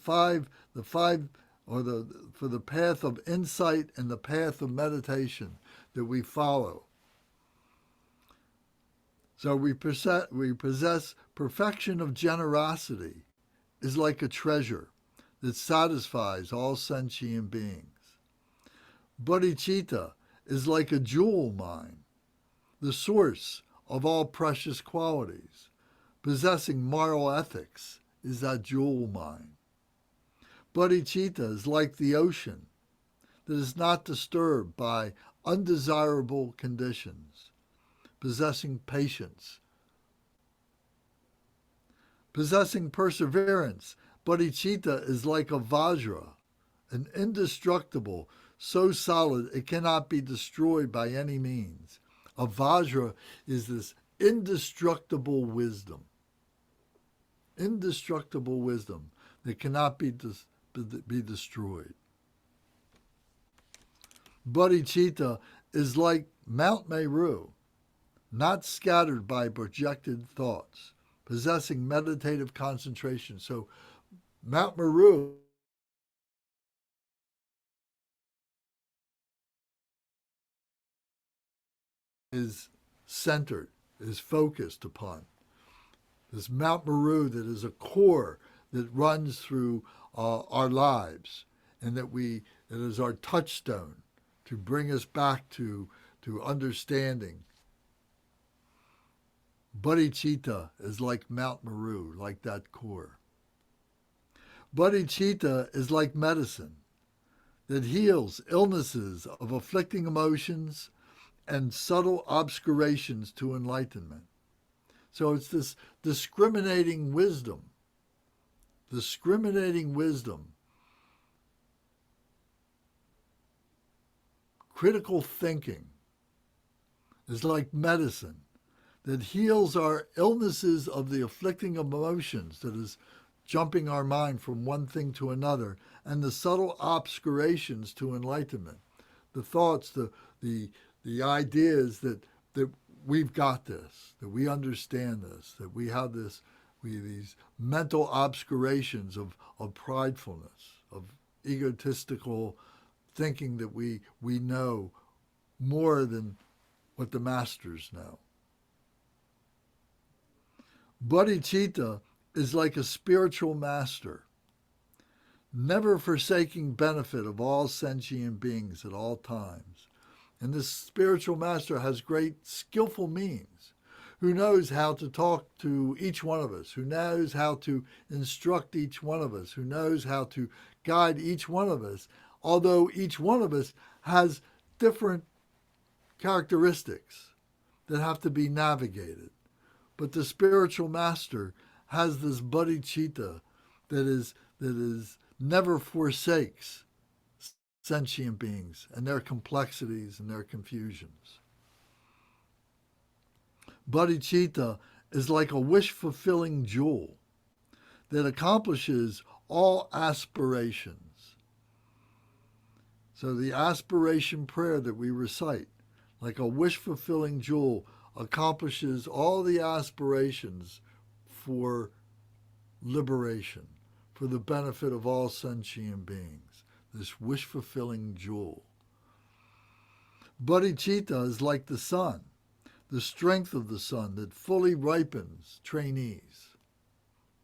Speaker 1: the path of insight and the path of meditation that we follow. So we possess perfection of generosity is like a treasure that satisfies all sentient beings. Bodhicitta is like a jewel mine, the source of all precious qualities. Possessing moral ethics is that jewel mine. Bodhicitta is like the ocean that is not disturbed by undesirable conditions. Possessing patience. Possessing perseverance, bodhicitta is like a vajra, an indestructible, so solid it cannot be destroyed by any means. A vajra is this indestructible wisdom that cannot be destroyed. Bodhicitta is like Mount Meru, not scattered by projected thoughts, possessing meditative concentration. So Mount Meru is centered, is focused upon. This Mount Meru that is a core that runs through our lives, and that it is our touchstone to bring us back to understanding. Bodhicitta is like Mount Meru, like that core. Bodhicitta is like medicine that heals illnesses of afflicting emotions and subtle obscurations to enlightenment. So it's this discriminating wisdom. Critical thinking is like medicine that heals our illnesses of the afflicting emotions, that is jumping our mind from one thing to another, and the subtle obscurations to enlightenment. The thoughts, the ideas that we've got this, that we understand this, that we have these mental obscurations of pridefulness, of egotistical thinking that we know more than what the masters know. Bodhicitta is like a spiritual master, never forsaking benefit of all sentient beings at all times. And this spiritual master has great skillful means, who knows how to talk to each one of us, who knows how to instruct each one of us, who knows how to guide each one of us, although each one of us has different characteristics that have to be navigated. But the spiritual master has this bodhicitta that is never forsakes sentient beings and their complexities and their confusions. Bodhicitta is like a wish-fulfilling jewel that accomplishes all aspirations. So the aspiration prayer that we recite, like a wish-fulfilling jewel, accomplishes all the aspirations for liberation, for the benefit of all sentient beings, this wish-fulfilling jewel. Bodhicitta is like the sun, the strength of the sun that fully ripens trainees.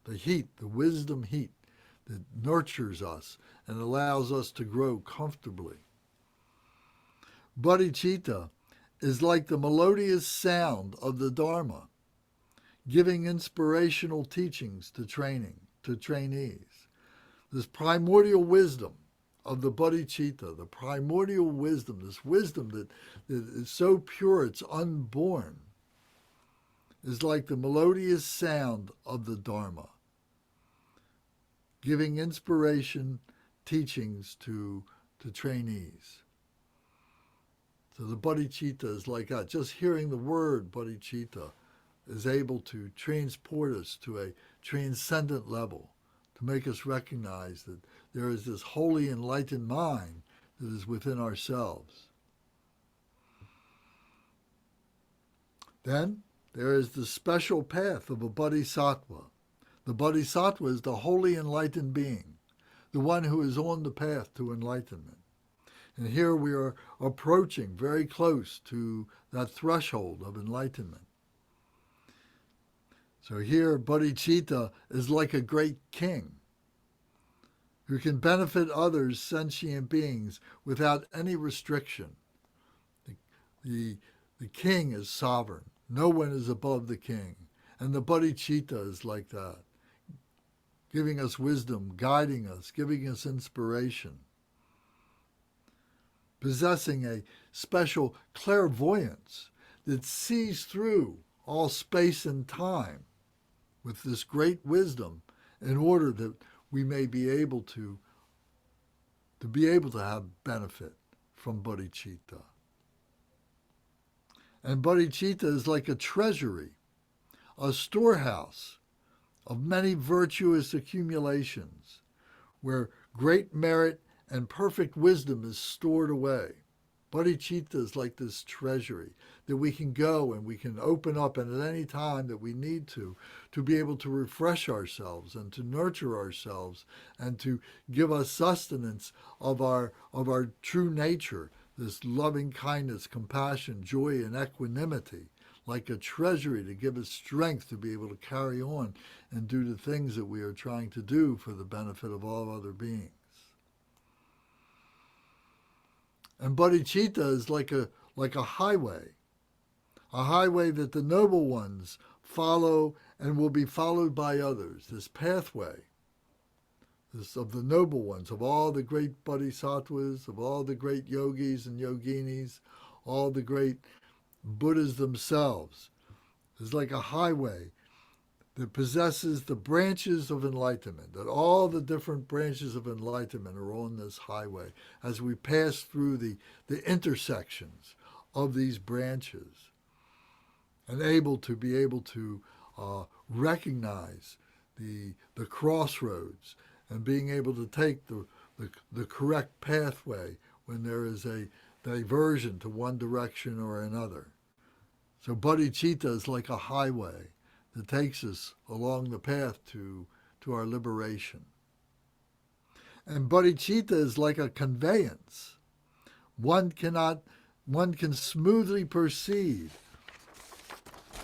Speaker 1: The heat, the wisdom heat that nurtures us and allows us to grow comfortably. Bodhicitta is like the melodious sound of the Dharma, giving inspirational teachings to trainees. This primordial wisdom of the bodhicitta, the primordial wisdom, this wisdom that is so pure it's unborn, is like the melodious sound of the Dharma, giving inspiration teachings to trainees. So the bodhicitta is like that. Just hearing the word bodhicitta is able to transport us to a transcendent level, to make us recognize that there is this holy enlightened mind that is within ourselves. Then there is the special path of a bodhisattva. The bodhisattva is the holy enlightened being, the one who is on the path to enlightenment. And here we are approaching very close to that threshold of enlightenment. So here, bodhicitta is like a great king who can benefit others, sentient beings, without any restriction. The king is sovereign. No one is above the king. And the bodhicitta is like that, giving us wisdom, guiding us, giving us inspiration, possessing a special clairvoyance that sees through all space and time with this great wisdom in order that we may be able to have benefit from bodhicitta. And bodhicitta is like a treasury, a storehouse of many virtuous accumulations where great merit and perfect wisdom is stored away. Bodhicitta is like this treasury that we can go and we can open up and at any time that we need to be able to refresh ourselves and to nurture ourselves and to give us sustenance of our true nature, this loving kindness, compassion, joy, and equanimity, like a treasury to give us strength to be able to carry on and do the things that we are trying to do for the benefit of all other beings. And bodhicitta is like a highway that the noble ones follow and will be followed by others. This pathway, this of the noble ones, of all the great bodhisattvas, of all the great yogis and yoginis, all the great Buddhas themselves, is like a highway that possesses the branches of enlightenment, that all the different branches of enlightenment are on this highway as we pass through the intersections of these branches and be able to recognize the crossroads and being able to take the correct pathway when there is a diversion to one direction or another. So bodhicitta is like a highway that takes us along the path to our liberation. And bodhicitta is like a conveyance. One can smoothly proceed.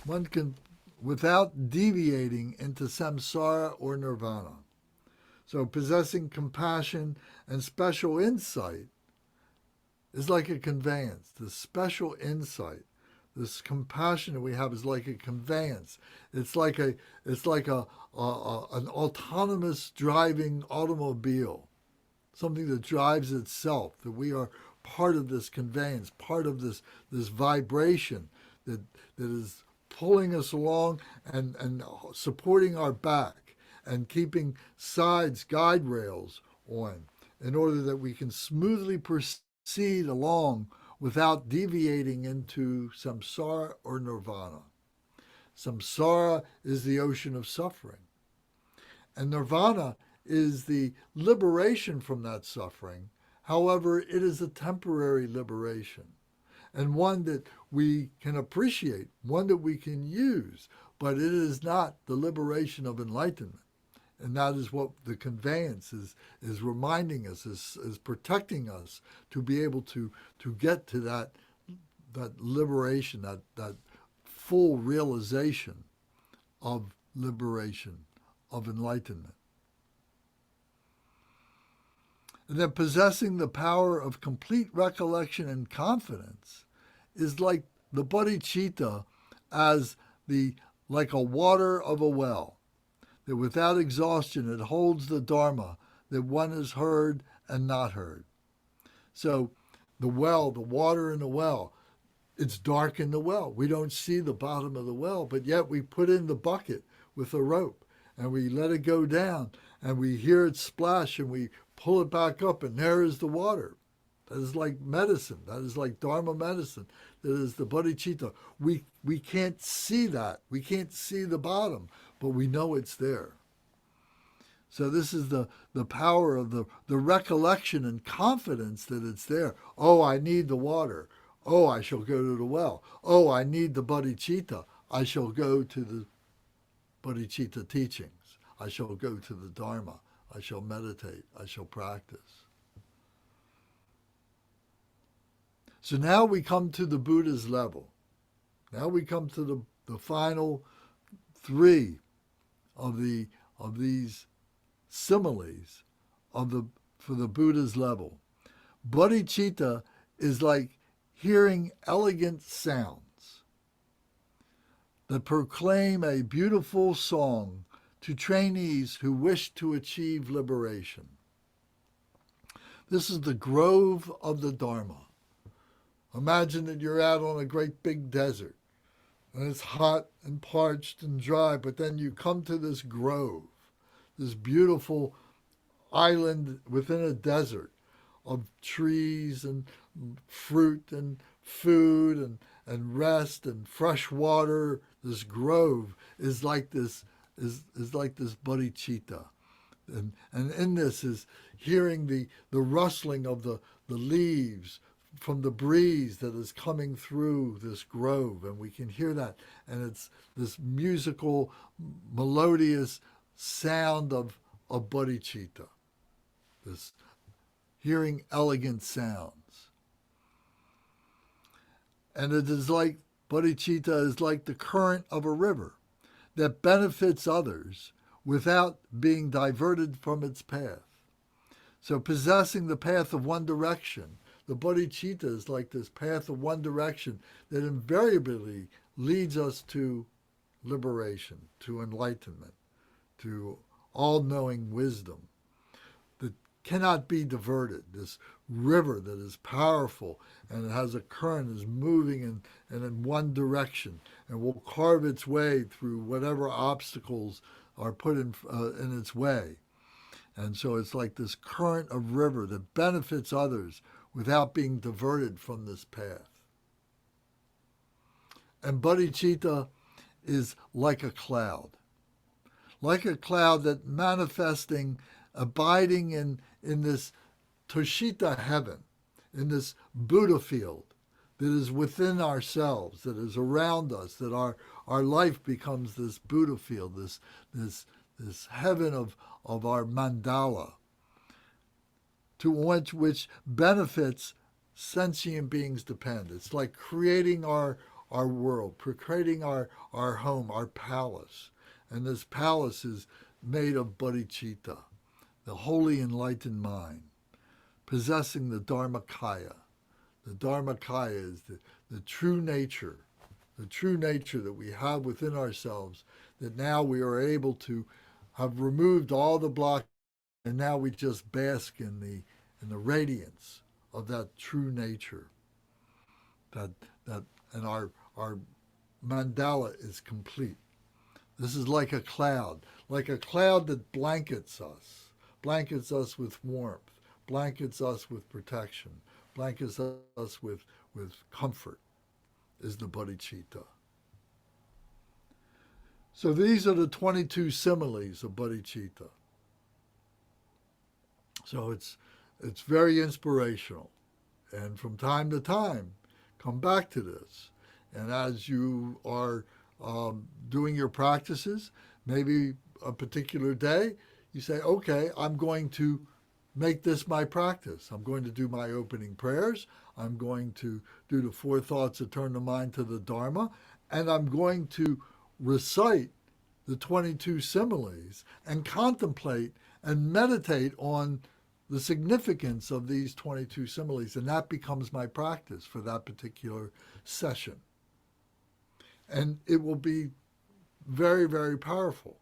Speaker 1: One can, without deviating into samsara or nirvana. So possessing compassion and special insight is like a conveyance. The special insight, this compassion that we have is like a conveyance. It's like an autonomous driving automobile, something that drives itself, that we are part of this conveyance, part of this vibration that is pulling us along and supporting our back and keeping guide rails on in order that we can smoothly proceed along without deviating into samsara or nirvana. Samsara is the ocean of suffering, and nirvana is the liberation from that suffering. However, it is a temporary liberation, and one that we can appreciate, one that we can use, but it is not the liberation of enlightenment. And that is what the conveyance is reminding us, is protecting us to be able to get to that liberation, that full realization of liberation, of enlightenment. And then possessing the power of complete recollection and confidence is like the bodhicitta as like a water of a well, that without exhaustion it holds the Dharma that one has heard and not heard. So the well, the water in the well, it's dark in the well. We don't see the bottom of the well, but yet we put in the bucket with a rope and we let it go down and we hear it splash and we pull it back up and there is the water. That is like medicine. That is like Dharma medicine. That is the bodhicitta. We can't see that. We can't see the bottom, but we know it's there. So this is the power of the recollection and confidence that it's there. Oh, I need the water. Oh, I shall go to the well. Oh, I need the bodhicitta. I shall go to the bodhicitta teachings. I shall go to the Dharma. I shall meditate. I shall practice. So now we come to the Buddha's level. Now we come to the final three of these similes for the Buddha's level. Bodhicitta is like hearing elegant sounds that proclaim a beautiful song to trainees who wish to achieve liberation. This is the grove of the Dharma. Imagine that you're out on a great big desert and it's hot and parched and dry, but then you come to this grove, this beautiful island within a desert of trees and fruit and food and rest and fresh water. This grove is like this bodhicitta. And in this is hearing the rustling of the leaves from the breeze that is coming through this grove, and we can hear that, and it's this musical, melodious sound of bodhicitta, this hearing elegant sounds. And it is like, bodhicitta is like the current of a river that benefits others without being diverted from its path. So possessing the path of one direction, the bodhicitta is like this path of one direction that invariably leads us to liberation, to enlightenment, to all-knowing wisdom that cannot be diverted. This river that is powerful and it has a current, is moving in one direction and will carve its way through whatever obstacles are put in its way. And so it's like this current of river that benefits others without being diverted from this path. And bodhicitta is like a cloud that manifesting, abiding in this Tushita heaven, in this Buddha field that is within ourselves, that is around us, that our life becomes this Buddha field, this heaven of our mandala, to which benefits sentient beings depend. It's like creating our world, creating our home, our palace. And this palace is made of bodhicitta, the holy enlightened mind, possessing the Dharmakaya. The Dharmakaya is the true nature that we have within ourselves, that now we are able to have removed all the blocks, and now we just bask in the radiance of that true nature. And our mandala is complete. This is like a cloud that blankets us with warmth, blankets us with protection, blankets us with comfort, is the bodhicitta. So these are the 22 similes of bodhicitta. So it's very inspirational. And from time to time, come back to this. And as you are doing your practices, maybe a particular day, you say, okay, I'm going to make this my practice. I'm going to do my opening prayers. I'm going to do the 4 thoughts that turn the mind to the Dharma. And I'm going to recite the 22 similes and contemplate and meditate on the significance of these 22 similes. And that becomes my practice for that particular session. And it will be very, very powerful.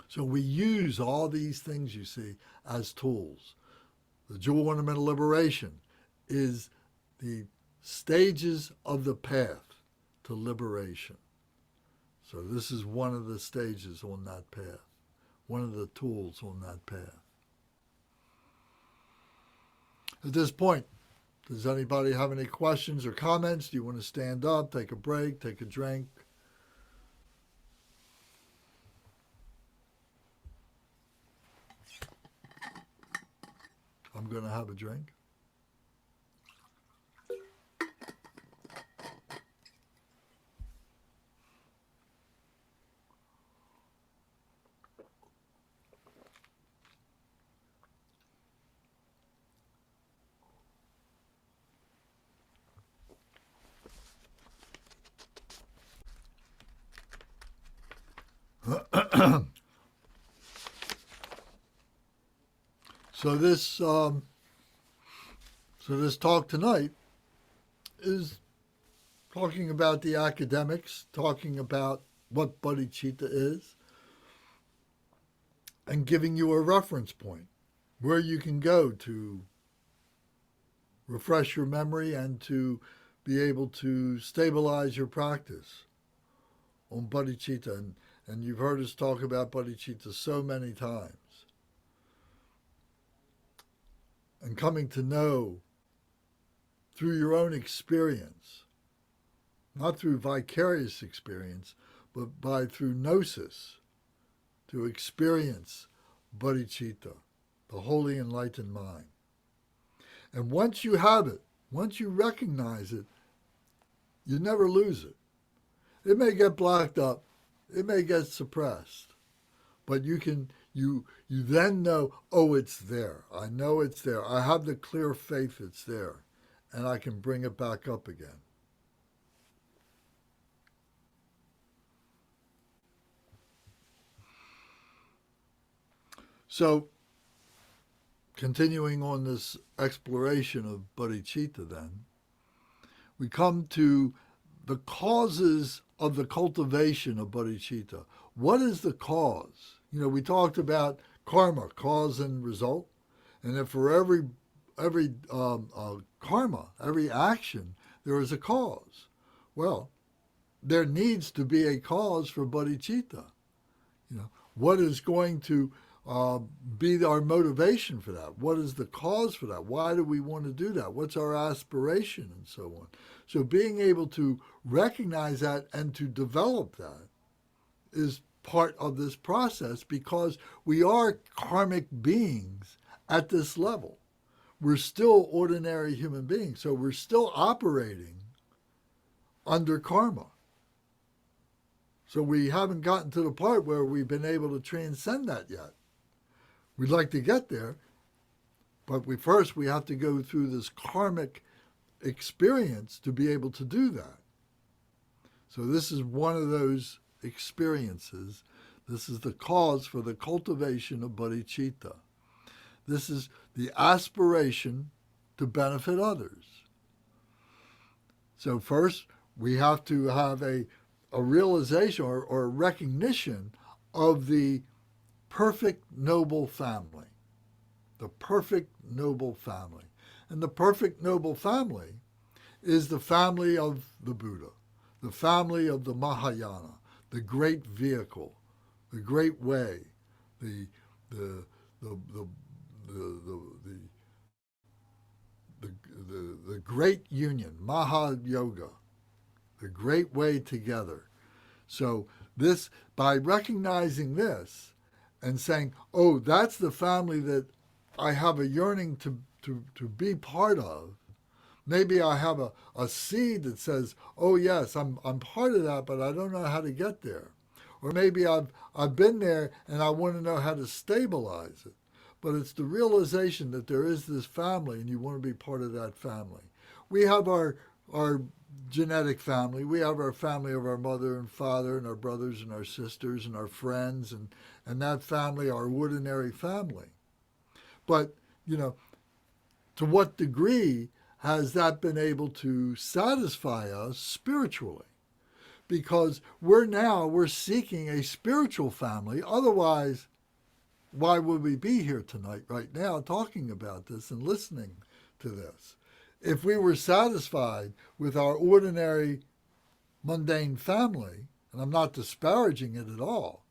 Speaker 1: So we use all these things, you see, as tools. The jewel ornament of liberation is the stages of the path to liberation. So this is one of the stages on that path, one of the tools on that path. At this point, does anybody have any questions or comments? Do you want to stand up, take a break, take a drink? I'm going to have a drink. So this talk tonight is talking about the academics, talking about what bodhicitta is, and giving you a reference point where you can go to refresh your memory and to be able to stabilize your practice on bodhicitta. And you've heard us talk about bodhicitta so many times. And coming to know through your own experience, not through vicarious experience, but through gnosis, to experience bodhicitta, the holy enlightened mind. And once you have it, once you recognize it, you never lose it. It may get blocked up, it may get suppressed, but you then know, oh, it's there. I know it's there. I have the clear faith it's there, and I can bring it back up again. So, continuing on this exploration of bodhicitta then, we come to the causes of the cultivation of bodhicitta. What is the cause? You know, we talked about karma, cause and result, and that for every karma, every action, there is a cause. Well, there needs to be a cause for bodhicitta. You know, what is going to be our motivation for that? What is the cause for that? Why do we want to do that? What's our aspiration and so on? So being able to recognize that and to develop that is part of this process, because we are karmic beings at this level. We're still ordinary human beings, so we're still operating under karma. So we haven't gotten to the part where we've been able to transcend that yet. We'd like to get there, but first we have to go through this karmic experience to be able to do that. So this is one of those experiences. This is the cause for the cultivation of bodhicitta. This is the aspiration to benefit others. So first, we have to have a realization or a recognition of the perfect noble family. The perfect noble family. And the perfect noble family is the family of the Buddha, the family of the Mahayana, the great vehicle, the great way, the great union, Maha Yoga, the great way together. So this, by recognizing this and saying, oh, that's the family that I have a yearning to be part of, Maybe I have a seed that says, oh yes, I'm part of that, but I don't know how to get there. Or maybe I've been there and I want to know how to stabilize it. But it's the realization that there is this family and you want to be part of that family. We have our genetic family. We have our family of our mother and father and our brothers and our sisters and our friends and that family, our ordinary family. But, you know, to what degree has that been able to satisfy us spiritually? Because we're seeking a spiritual family. Otherwise, why would we be here tonight, right now, talking about this and listening to this? If we were satisfied with our ordinary, mundane family, and I'm not disparaging it at all,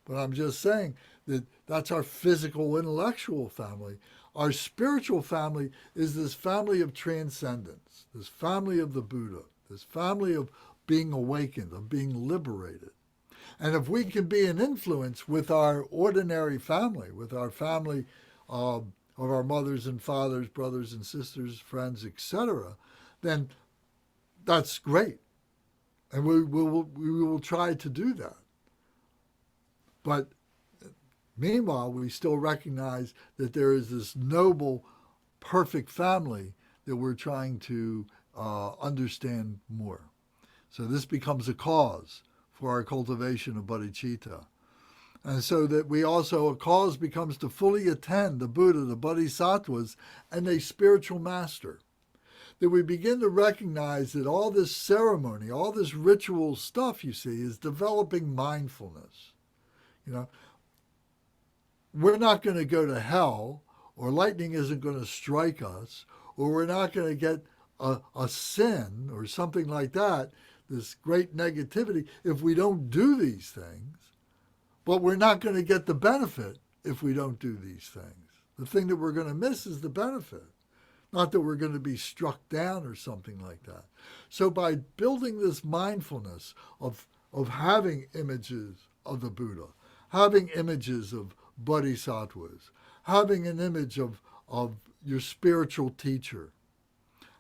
Speaker 1: but I'm just saying that that's our physical, intellectual family. Our spiritual family is this family of transcendence, this family of the Buddha, this family of being awakened, of being liberated. And if we can be an influence with our ordinary family, with our family of our mothers and fathers, brothers and sisters, friends, etc., then that's great. And we will try to do that. But meanwhile, we still recognize that there is this noble, perfect family that we're trying to understand more. So this becomes a cause for our cultivation of bodhicitta. And so that we also, a cause becomes to fully attend the Buddha, the Bodhisattvas, and a spiritual master. That we begin to recognize that all this ceremony, all this ritual stuff, you see, is developing mindfulness. You know, we're not going to go to hell, or lightning isn't going to strike us, or we're not going to get a sin or something like that, this great negativity, if we don't do these things. But we're not going to get the benefit if we don't do these things. The thing that we're going to miss is the benefit. Not that we're going to be struck down or something like that. So by building this mindfulness of having images of the Buddha, having images of bodhisattvas, having an image of your spiritual teacher,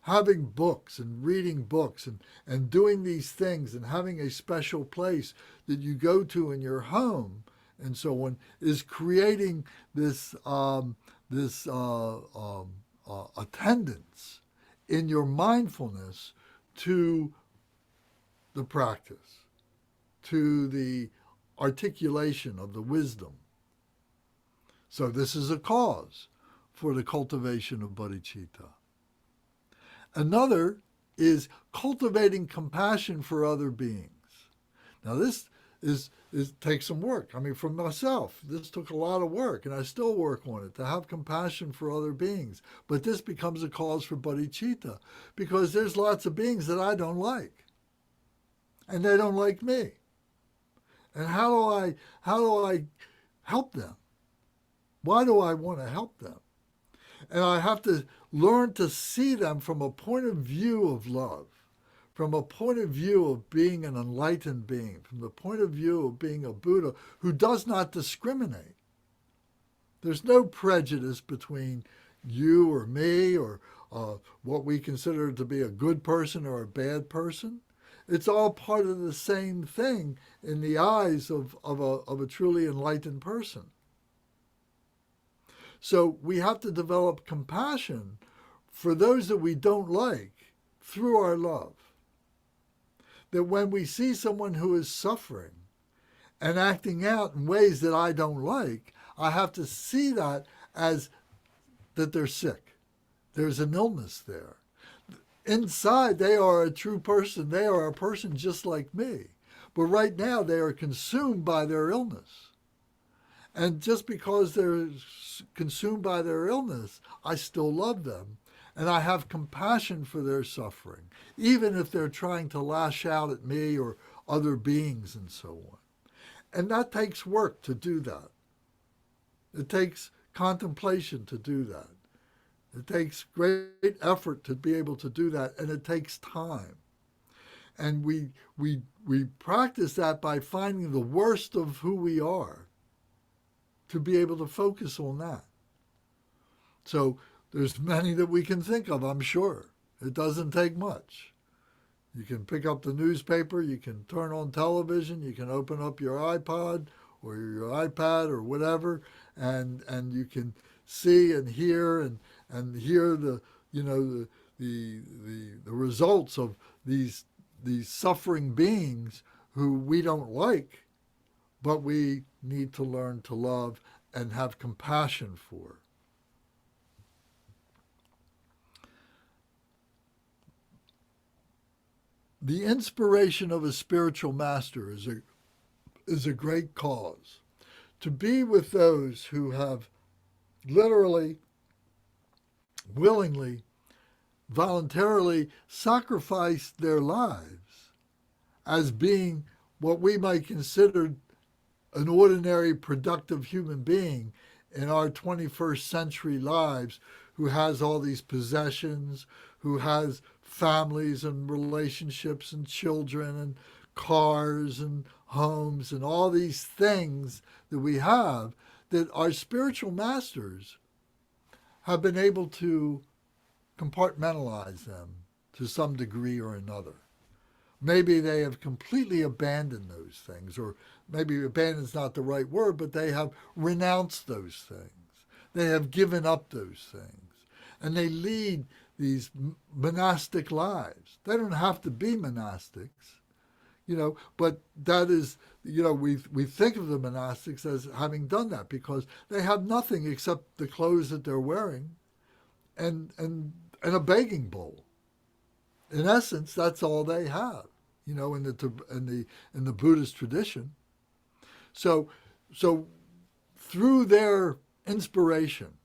Speaker 1: having books and reading books and doing these things and having a special place that you go to in your home and so on is creating this attendance in your mindfulness to the practice, to the articulation of the wisdom. So this is a cause for the cultivation of bodhicitta. Another is cultivating compassion for other beings. Now this takes some work. I mean, for myself, this took a lot of work, and I still work on it, to have compassion for other beings. But this becomes a cause for bodhicitta, because there's lots of beings that I don't like, and they don't like me. And how do I help them? Why do I want to help them? And I have to learn to see them from a point of view of love, from a point of view of being an enlightened being, from the point of view of being a Buddha who does not discriminate. There's no prejudice between you or me or what we consider to be a good person or a bad person. It's all part of the same thing in the eyes of a truly enlightened person. So we have to develop compassion for those that we don't like through our love. That when we see someone who is suffering and acting out in ways that I don't like, I have to see that as that they're sick. There's an illness there. Inside, they are a true person. They are a person just like me. But right now, they are consumed by their illness. And just because they're consumed by their illness, I still love them. And I have compassion for their suffering, even if they're trying to lash out at me or other beings and so on. And that takes work to do that. It takes contemplation to do that. It takes great effort to be able to do that, and it takes time. And we practice that by finding the worst of who we are, to be able to focus on that. So there's many that we can think of, I'm sure. It doesn't take much. You can pick up the newspaper, you can turn on television, you can open up your iPod or your iPad or whatever, and you can see and hear the the results of these suffering beings who we don't like, but we need to learn to love and have compassion for. The inspiration of a spiritual master is a great cause. To be with those who have literally, willingly, voluntarily sacrificed their lives as being what we might consider an ordinary productive human being in our 21st century lives, who has all these possessions, who has families and relationships and children and cars and homes and all these things that we have, that our spiritual masters have been able to compartmentalize them to some degree or another. Maybe they have completely abandoned those things, or maybe abandoned is not the right word, but they have renounced those things. They have given up those things. And they lead these monastic lives. They don't have to be monastics, but that is, we think of the monastics as having done that because they have nothing except the clothes that they're wearing and a begging bowl. In essence, that's all they have, in the Buddhist tradition. So through their inspiration,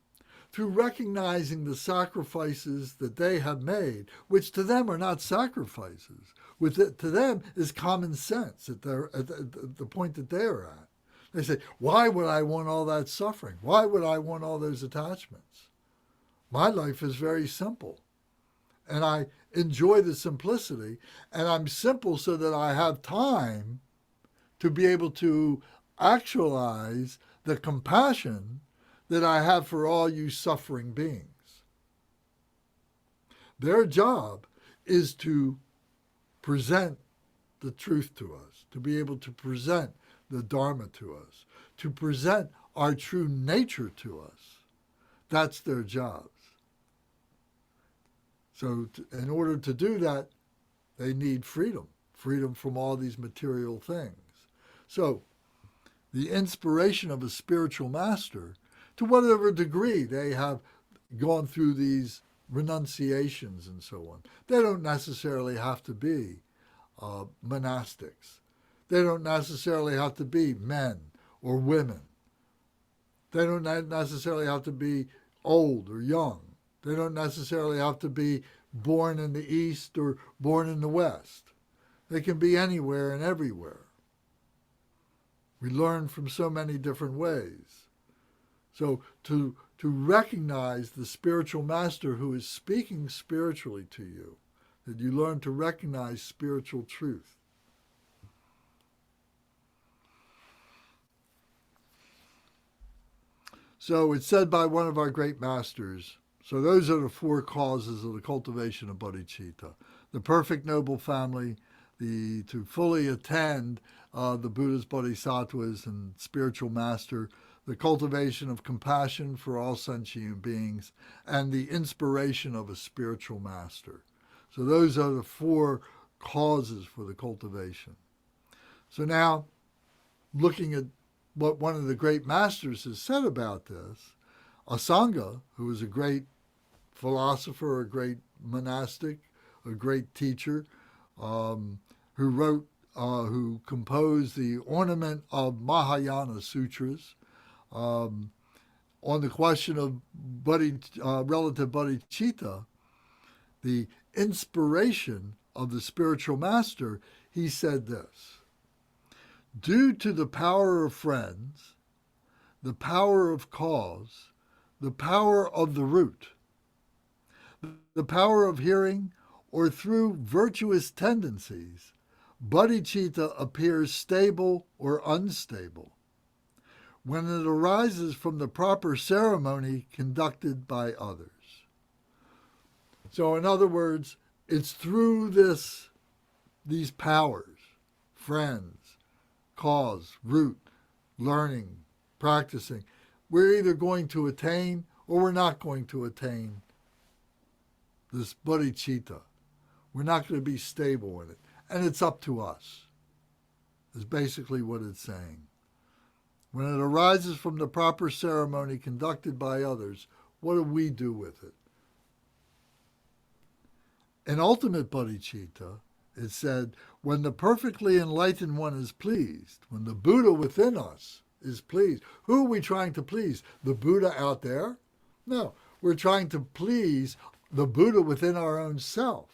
Speaker 1: through recognizing the sacrifices that they have made, which to them are not sacrifices, to them is common sense at the point that they're at. They say, why would I want all that suffering? Why would I want all those attachments? My life is very simple. And I enjoy the simplicity, and I'm simple so that I have time to be able to actualize the compassion that I have for all you suffering beings. Their job is to present the truth to us, to be able to present the Dharma to us, to present our true nature to us. That's their jobs. So in order to do that, they need freedom from all these material things. So the inspiration of a spiritual master, to whatever degree they have gone through these renunciations and so on, they don't necessarily have to be monastics. They don't necessarily have to be men or women. They don't necessarily have to be old or young. They don't necessarily have to be born in the East or born in the West. They can be anywhere and everywhere. We learn from so many different ways. So to recognize the spiritual master who is speaking spiritually to you, that you learn to recognize spiritual truth. So it's said by one of our great masters, so those are the four causes of the cultivation of bodhicitta. The perfect noble family, to fully attend the Buddha's bodhisattvas and spiritual master, the cultivation of compassion for all sentient beings, and the inspiration of a spiritual master. So those are the four causes for the cultivation. So now, looking at what one of the great masters has said about this, Asanga, who is a great philosopher, a great monastic, a great teacher, who composed the ornament of Mahayana Sutras, on the question of relative bodhicitta, the inspiration of the spiritual master, he said this: due to the power of friends, the power of cause, the power of the root, the power of hearing, or through virtuous tendencies, bodhicitta appears stable or unstable when it arises from the proper ceremony conducted by others. So in other words, it's through these powers, friends, cause, root, learning, practicing, we're either going to attain or we're not going to attain this bodhicitta. We're not going to be stable in it. And it's up to us, is basically what it's saying. When it arises from the proper ceremony conducted by others, what do we do with it? In ultimate bodhicitta, it said, when the perfectly enlightened one is pleased, when the Buddha within us is pleased, who are we trying to please? The Buddha out there? No, we're trying to please the Buddha within our own self.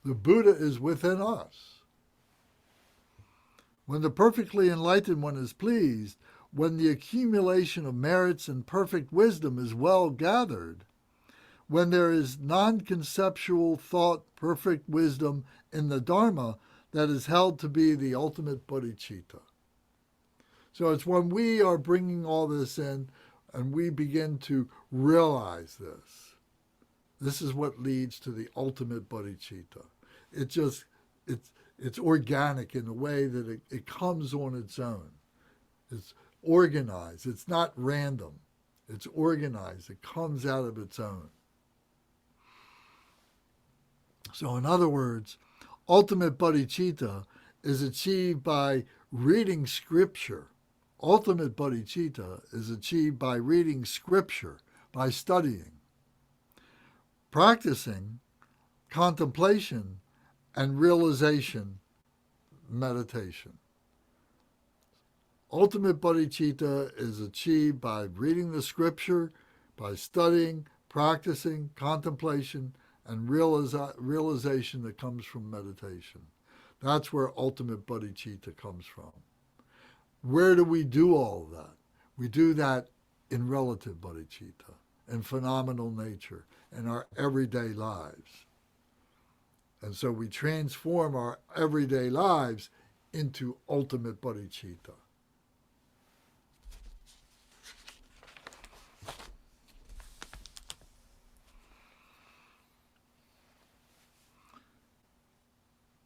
Speaker 1: The Buddha is within us. When the perfectly enlightened one is pleased, when the accumulation of merits and perfect wisdom is well gathered, when there is non-conceptual thought, perfect wisdom in the Dharma that is held to be the ultimate bodhicitta. So it's when we are bringing all this in and we begin to realize this. This is what leads to the ultimate bodhicitta. It's organic in the way that it comes on its own. It's organized. It's not random. It's organized. It comes out of its own. So in other words, ultimate bodhicitta is achieved by reading scripture. Ultimate bodhicitta is achieved by reading scripture, by studying, practicing, contemplation, and realization, meditation. Ultimate bodhicitta is achieved by reading the scripture, by studying, practicing, contemplation, and realization that comes from meditation. That's where ultimate bodhicitta comes from. Where do we do all of that? We do that in relative bodhicitta, in phenomenal nature, in our everyday lives. And so we transform our everyday lives into ultimate bodhicitta.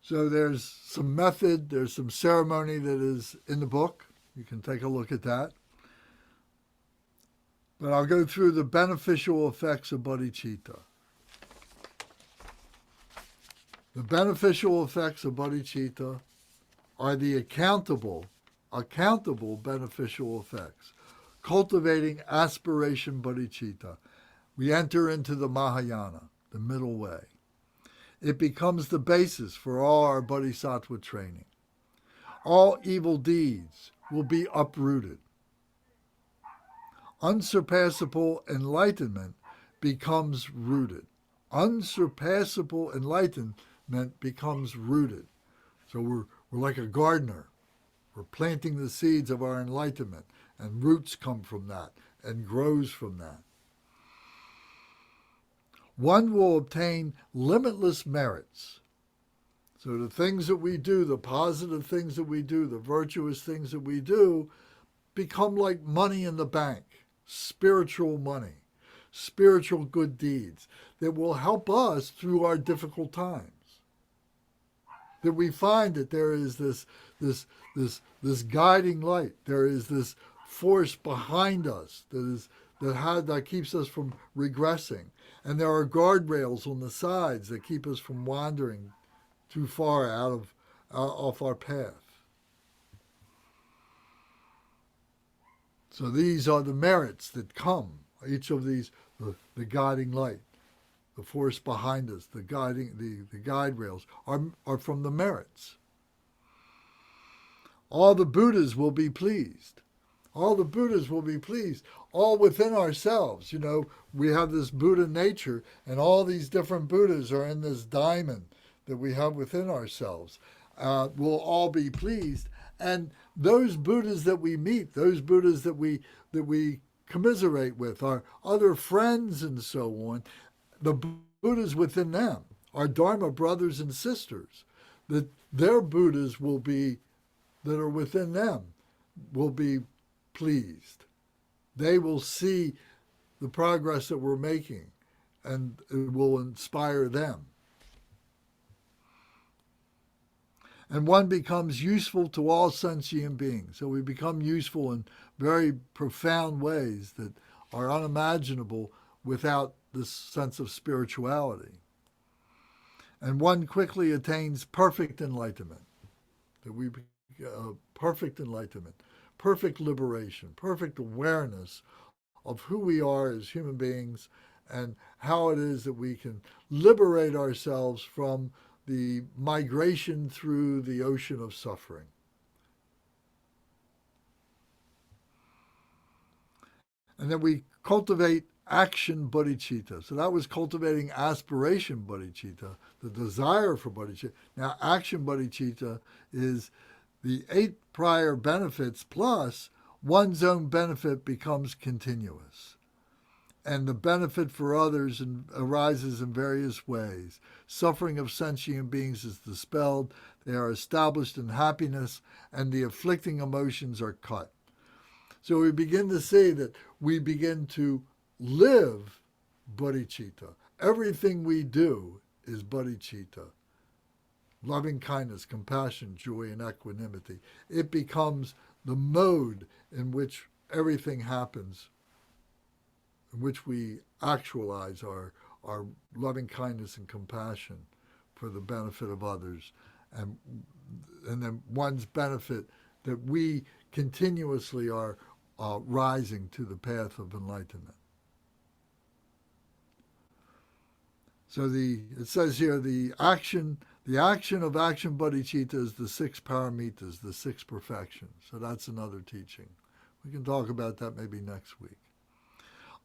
Speaker 1: So there's some method, there's some ceremony that is in the book. You can take a look at that. But I'll go through the beneficial effects of bodhicitta. The beneficial effects of bodhicitta are the accountable beneficial effects. Cultivating aspiration bodhicitta. We enter into the Mahayana, the middle way. It becomes the basis for all our bodhisattva training. All evil deeds will be uprooted. Unsurpassable enlightenment becomes rooted. Unsurpassable enlightenment becomes rooted. So we're like a gardener. We're planting the seeds of our enlightenment, and roots come from that and grows from that. One will obtain limitless merits. So the things that we do, the positive things that we do, the virtuous things that we do, become like money in the bank, spiritual money, spiritual good deeds that will help us through our difficult times. That we find that there is this guiding light, there is this force behind us that keeps us from regressing. And there are guardrails on the sides that keep us from wandering too far off our path. So these are the merits that come. Each of these, the guiding light, the force behind us, the guide rails are from the merits. All the Buddhas will be pleased. All the Buddhas will be pleased. All within ourselves. We have this Buddha nature, and all these different Buddhas are in this diamond that we have within ourselves. We'll all be pleased. And those Buddhas that we meet, those Buddhas that we commiserate with, our other friends and so on, the Buddhas within them, our Dharma brothers and sisters, that their Buddhas that are within them will be pleased. They will see the progress that we're making, and it will inspire them. And one becomes useful to all sentient beings. So we become useful in very profound ways that are unimaginable without this sense of spirituality. And one quickly attains perfect enlightenment. That we perfect enlightenment, perfect liberation, perfect awareness of who we are as human beings and how it is that we can liberate ourselves from the migration through the ocean of suffering. And then we cultivate action bodhicitta. So that was cultivating aspiration bodhicitta, the desire for bodhicitta. Now, action bodhicitta is the 8 prior benefits plus one's own benefit becomes continuous. And the benefit for others arises in various ways. Suffering of sentient beings is dispelled, they are established in happiness, and the afflicting emotions are cut. So we begin to see that we begin to live bodhicitta. Everything we do is bodhicitta. Loving kindness, compassion, joy, and equanimity. It becomes the mode in which everything happens, in which we actualize our loving kindness and compassion for the benefit of others, and then one's benefit, that we continuously are rising to the path of enlightenment. So it says here the action of action bodhicitta is the 6 paramitas, the 6 perfections. So that's another teaching. We can talk about that maybe next week.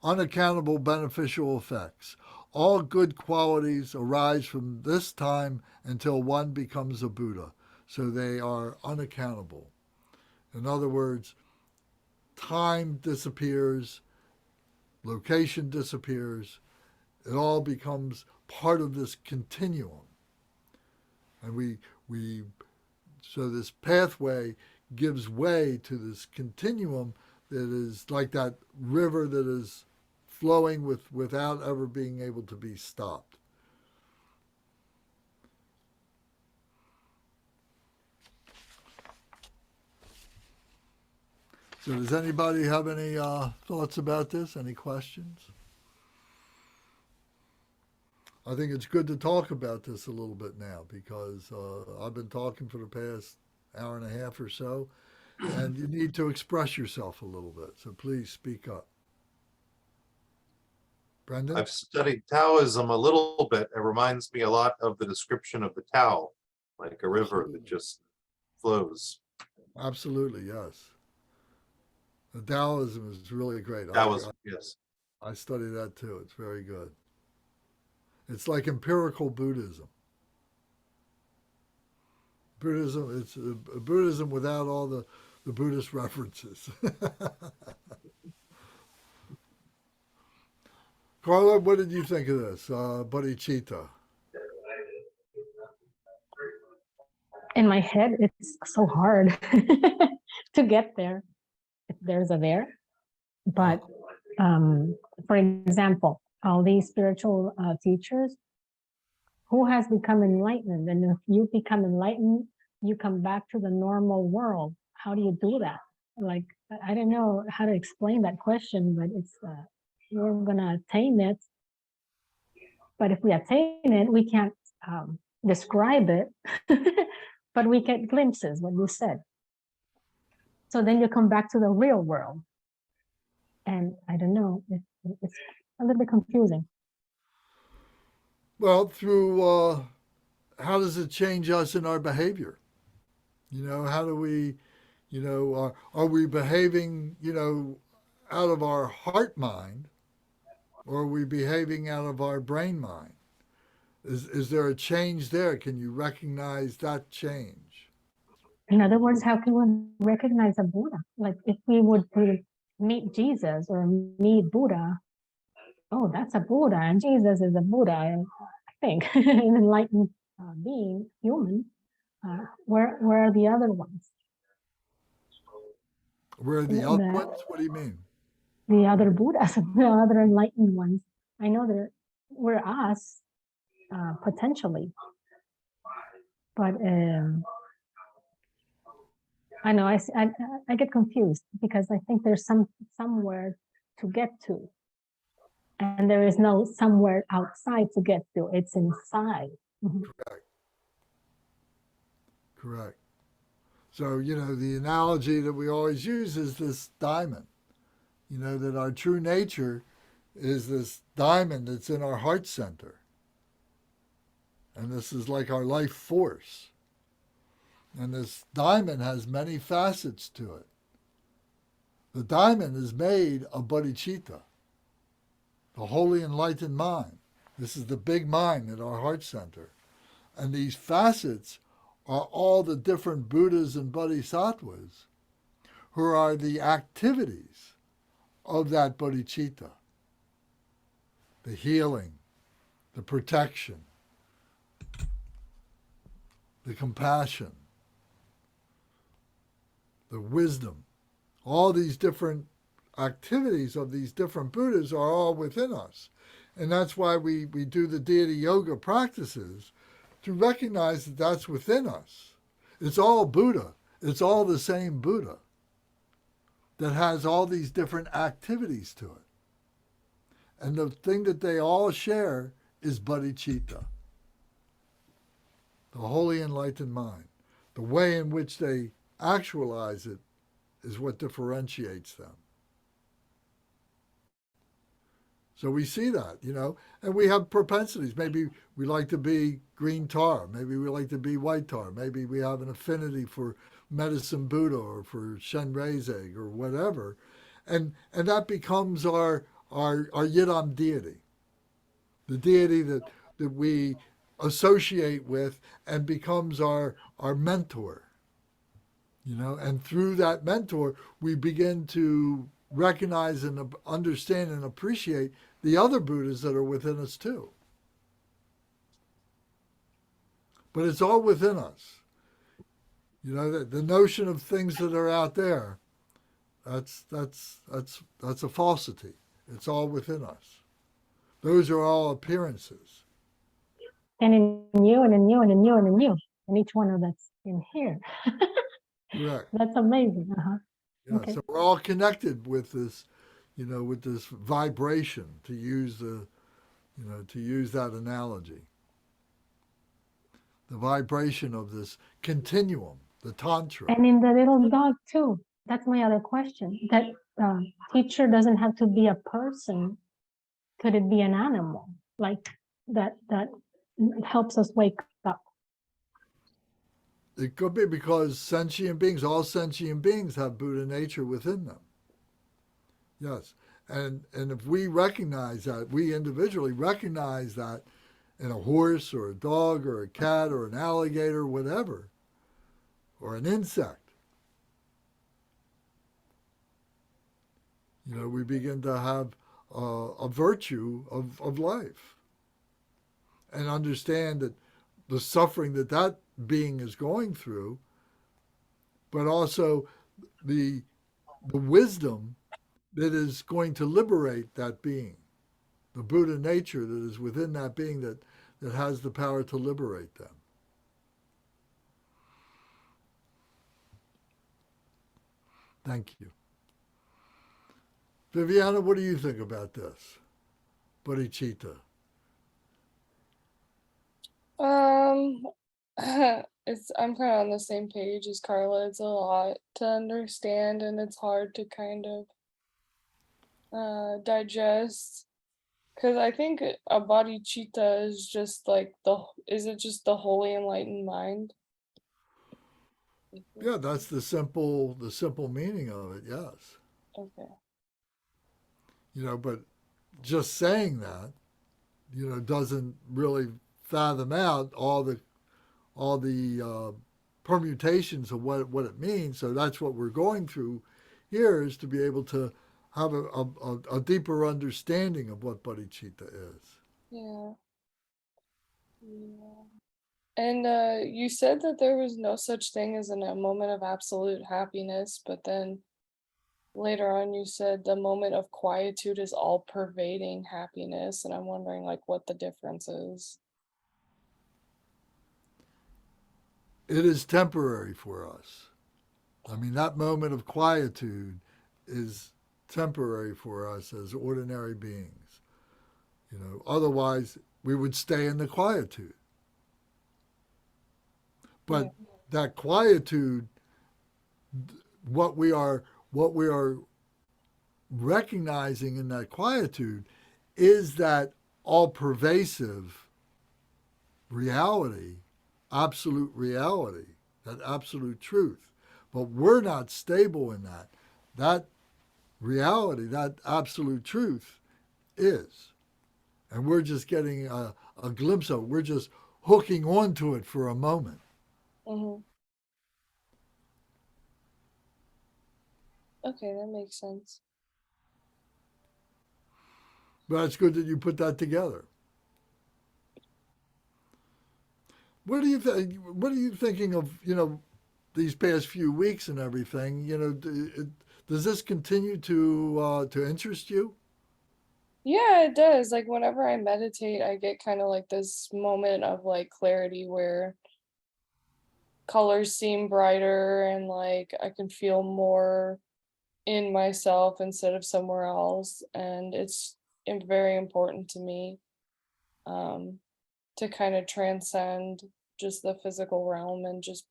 Speaker 1: Unaccountable beneficial effects. All good qualities arise from this time until one becomes a Buddha. So they are unaccountable. In other words, time disappears, location disappears. It all becomes part of this continuum. And so this pathway gives way to this continuum that is like that river that is flowing without ever being able to be stopped. So does anybody have any thoughts about this? Any questions? I think it's good to talk about this a little bit now because I've been talking for the past hour and a half or so, and you need to express yourself a little bit. So please speak up. Brendan?
Speaker 2: I've studied Taoism a little bit. It reminds me a lot of the description of the Tao, like a river that just flows.
Speaker 1: Absolutely, yes. The Taoism is really great.
Speaker 2: Taoism, yes.
Speaker 1: I study that too. It's very good. It's like empirical Buddhism. It's a Buddhism without all the Buddhist references. Carla, what did you think of this, bodhicitta?
Speaker 4: In my head, it's so hard to get there, if there's a there. But for example, all these spiritual teachers who has become enlightened, and if you become enlightened, you come back to the normal world. How do you do that? Like, I don't know how to explain that question, but it's we're gonna attain it. But if we attain it, we can't describe it, but we get glimpses, what you said. So then you come back to the real world. And I don't know, it's a little bit confusing.
Speaker 1: Well, through how does it change us in our behavior? How do we, are we behaving, out of our heart mind, or are we behaving out of our brain mind? Is there a change there? Can you recognize that change?
Speaker 4: In other words, how can we recognize a Buddha? Like if we would meet Jesus or meet Buddha, oh, that's a Buddha, and Jesus is a Buddha, and I think an enlightened being, human. Where are the other ones?
Speaker 1: Where are the other ones? What do you mean?
Speaker 4: The other Buddhas, the other enlightened ones. I know we're us, potentially. But I know I get confused because I think there's somewhere to get to, and there is no somewhere outside to get to. It's inside. Mhm.
Speaker 1: Correct. So, the analogy that we always use is this diamond, that our true nature is this diamond that's in our heart center. And this is like our life force. And this diamond has many facets to it. The diamond is made of bodhicitta, the holy enlightened mind. This is the big mind at our heart center. And these facets are all the different Buddhas and Bodhisattvas who are the activities of that bodhicitta. The healing, the protection, the compassion, the wisdom. All these different activities of these different Buddhas are all within us. And that's why we do the deity yoga practices, to recognize that that's within us. It's all Buddha. It's all the same Buddha that has all these different activities to it. And the thing that they all share is bodhicitta, the holy enlightened mind. The way in which they actualize it is what differentiates them. So we see that, and we have propensities. Maybe we like to be green tar. Maybe we like to be white tar. Maybe we have an affinity for medicine Buddha or for Shenreizeg or whatever. And that becomes our Yidam deity, the deity that we associate with and becomes our mentor. And through that mentor, we begin to recognize and understand and appreciate the other Buddhas that are within us too. But it's all within us. The notion of things that are out there, that's a falsity. It's all within us. Those are all appearances.
Speaker 4: And in you, and in you, and in you, and in you, and each one of that's in here.
Speaker 1: Correct.
Speaker 4: That's amazing.
Speaker 1: Yeah,
Speaker 4: Okay.
Speaker 1: so we're all connected with this, with this vibration, to use that analogy. The vibration of this continuum, the tantra.
Speaker 4: And in the little dog too. That's my other question. That teacher doesn't have to be a person. Could it be an animal? Like that helps us wake up.
Speaker 1: It could be because all sentient beings have Buddha nature within them. Yes. And if we recognize that, we individually recognize that in a horse or a dog or a cat or an alligator, whatever, or an insect, we begin to have a virtue of life and understand that the suffering that being is going through, but also the wisdom that is going to liberate that being, the Buddha nature that is within that being that has the power to liberate them. Thank you. Viviana, what do you think about this? Bodhicitta.
Speaker 3: I'm kind of on the same page as Carla. It's a lot to understand, and it's hard to kind of digest. Because I think a bodhicitta is just like is it just the holy enlightened mind?
Speaker 1: Yeah, that's the simple meaning of it. Yes.
Speaker 3: Okay.
Speaker 1: But just saying that, doesn't really fathom out all the permutations of what it means. So that's what we're going through here, is to be able to have a deeper understanding of what bodhicitta is.
Speaker 3: Yeah. Yeah. And you said that there was no such thing as a moment of absolute happiness, but then later on you said the moment of quietude is all pervading happiness, and I'm wondering like what the difference is.
Speaker 1: It is temporary for us. I mean, that moment of quietude is temporary for us as ordinary beings. Otherwise we would stay in the quietude.
Speaker 3: Yeah.
Speaker 1: But that quietude, what we are recognizing in that quietude is that all pervasive reality, absolute reality, that absolute truth. But we're not stable in that. That reality, that absolute truth is. And we're just getting a glimpse of it. We're just hooking onto it for a moment.
Speaker 3: Mm-hmm. Okay, that makes sense.
Speaker 1: But it's good that you put that together. What are you What are you thinking of? These past few weeks and everything. Does this continue to interest you?
Speaker 3: Yeah, it does. Like whenever I meditate, I get kind of like this moment of like clarity where colors seem brighter and like I can feel more in myself instead of somewhere else. And it's very important to me um, to kind of transcend just the physical realm and just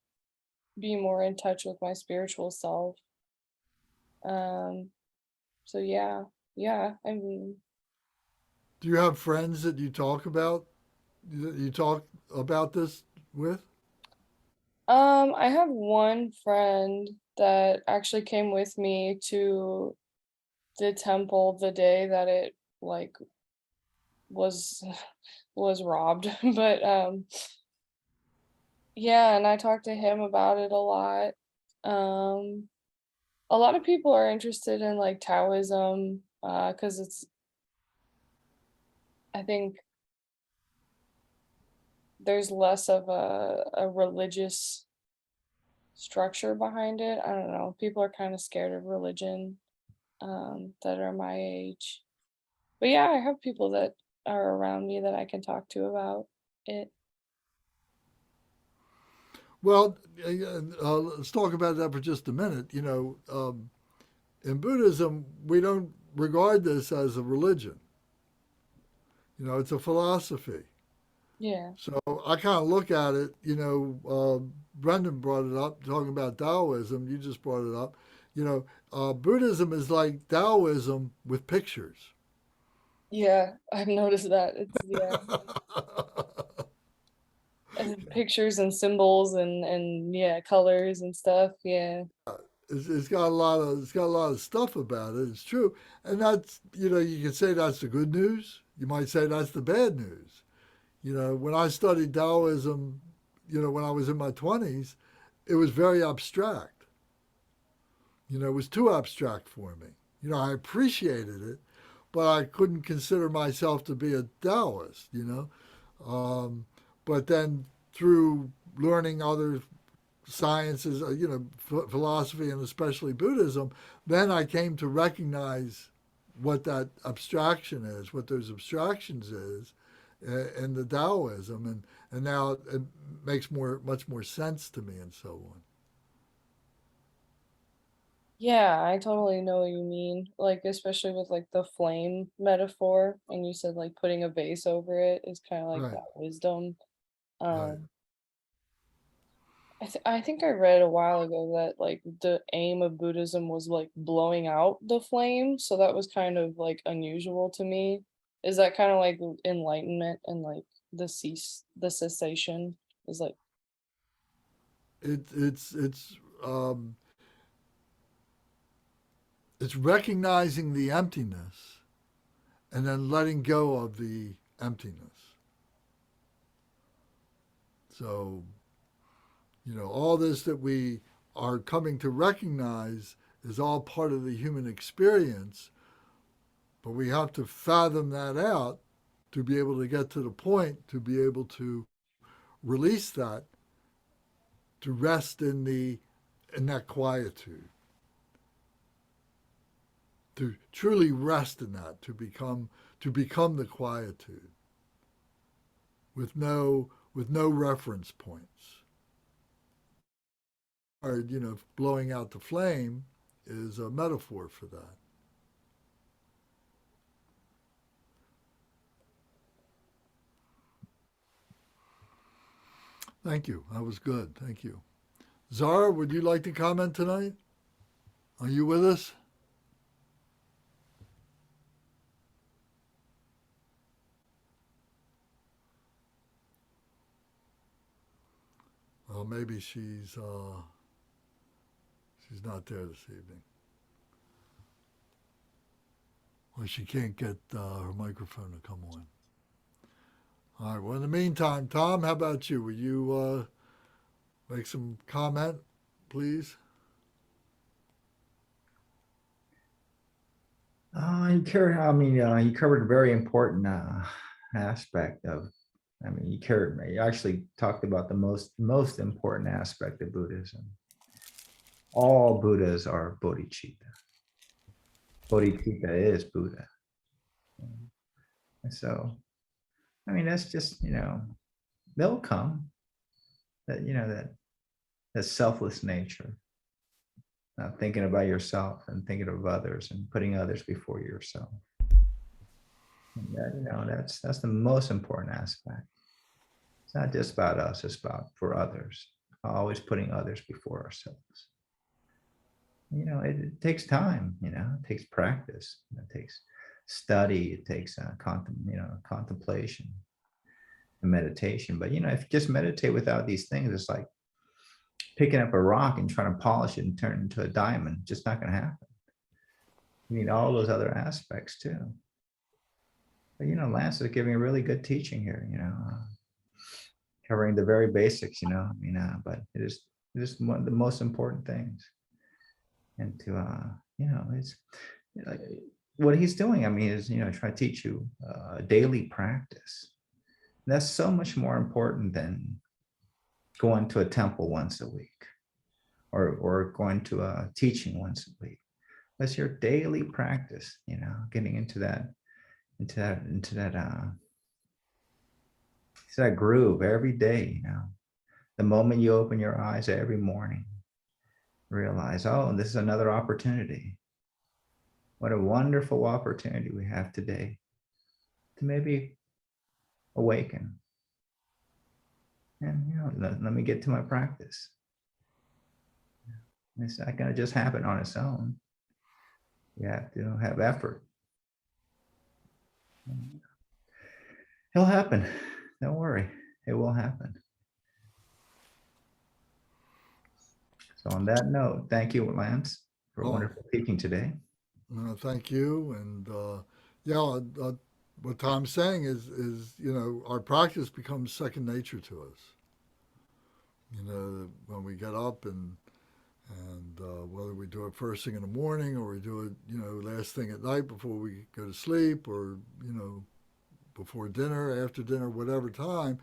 Speaker 3: be more in touch with my spiritual self. Um, so yeah, yeah. I mean,
Speaker 1: Do you have friends that you talk about this with?
Speaker 3: I have one friend that actually came with me to the temple the day that it like was was robbed. But yeah, and I talked to him about it a lot. Um a lot of people are interested in like Taoism because it's I think there's less of a religious structure behind it. I don't know. People are kind of scared of religion that are my age. But yeah, I have people that are around me that I can talk to about it.
Speaker 1: Well, let's talk about that for just a minute. In Buddhism, we don't regard this as a religion. It's a philosophy.
Speaker 3: Yeah.
Speaker 1: So I kind of look at it. Brendan brought it up, talking about Taoism. You just brought it up. Buddhism is like Taoism with pictures.
Speaker 3: Yeah, I've noticed that. It's yeah, and pictures and symbols and yeah, colors and stuff. Yeah.
Speaker 1: It's got a lot of stuff about it. It's true, and that's you can say that's the good news. You might say that's the bad news. When I studied Taoism, when I was in my 20s, it was very abstract. It was too abstract for me. I appreciated it, but I couldn't consider myself to be a Taoist. Um, but then through learning other sciences, philosophy and especially Buddhism, then I came to recognize what that abstraction is, what those abstractions is in the Taoism, and now it makes much more sense to me and so on.
Speaker 3: Yeah, I totally know what you mean. Like especially with like the flame metaphor, and you said like putting a vase over it is kind of like
Speaker 1: Right,
Speaker 3: that wisdom.
Speaker 1: right.
Speaker 3: Um, I think I read a while ago that like the aim of Buddhism was like blowing out the flame, so that was kind of like unusual to me. Is that kind of like enlightenment and like the cessation is like
Speaker 1: Um, it's recognizing the emptiness and then letting go of the emptiness. So all this that we are coming to recognize is all part of the human experience, but we have to fathom that out to be able to get to the point to be able to release that, to rest in that quietude. to truly rest in that, to become the quietude with no reference points. Or, blowing out the flame is a metaphor for that. Thank you. That was good. Thank you. Zara, would you like to comment tonight? Are you with us? Well, maybe she's not there this evening. Or she can't get her microphone to come on. All right. Well, in the meantime, Tom, how about you? Would you make some comment, please?
Speaker 5: You covered a very important aspect of. You actually talked about the most important aspect of Buddhism. All Buddhas are Bodhicitta. Bodhicitta is Buddha. And so, that's just, they'll come. That selfless nature, not thinking about yourself and thinking of others and putting others before yourself. And that, that's the most important aspect. It's not just about us, it's about for others, always putting others before ourselves. It takes time, it takes practice, it takes study, it takes contemplation and meditation. But if you just meditate without these things, it's like picking up a rock and trying to polish it and turn it into a diamond. It's just not going to happen. You need all those other aspects too. But Lance is giving a really good teaching here, covering the very basics, but it is one of the most important things. And to it's like what he's doing, is try to teach you daily practice. And that's so much more important than going to a temple once a week or going to a teaching once a week. That's your daily practice, getting into that groove every day. The moment you open your eyes every morning, realize, oh, this is another opportunity. What a wonderful opportunity we have today to maybe awaken. And let me get to my practice. It's not going to just happen on its own. You have to have effort. It'll happen. Don't worry. It will happen. So on that note, thank you, Lance, for wonderful teaching today.
Speaker 1: Thank you. And what Tom's saying is our practice becomes second nature to us. When we get up and whether we do it first thing in the morning or we do it, last thing at night before we go to sleep or, before dinner, after dinner, whatever time,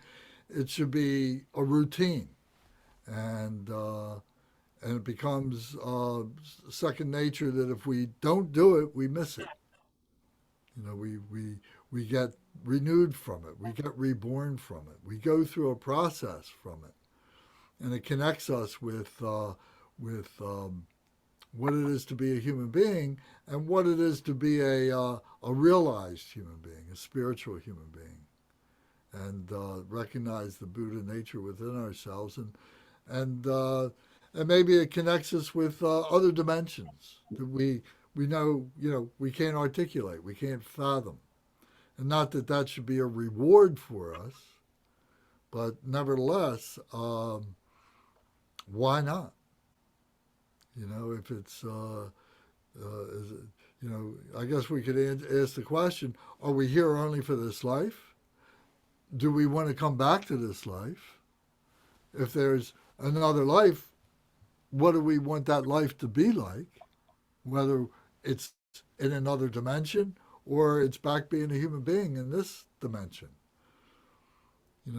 Speaker 1: it should be a routine. And it becomes second nature that if we don't do it, we miss it. We get renewed from it. We get reborn from it. We go through a process from it. And it connects us with what it is to be a human being and what it is to be a realized human being, a spiritual human being, and recognize the Buddha nature within ourselves, and maybe it connects us with other dimensions that we know we can't articulate, we can't fathom, and not that that should be a reward for us, but nevertheless, why not? If it's, I guess we could ask the question, are we here only for this life? Do we want to come back to this life? If there's another life, what do we want that life to be like? Whether it's in another dimension or it's back being a human being in this dimension.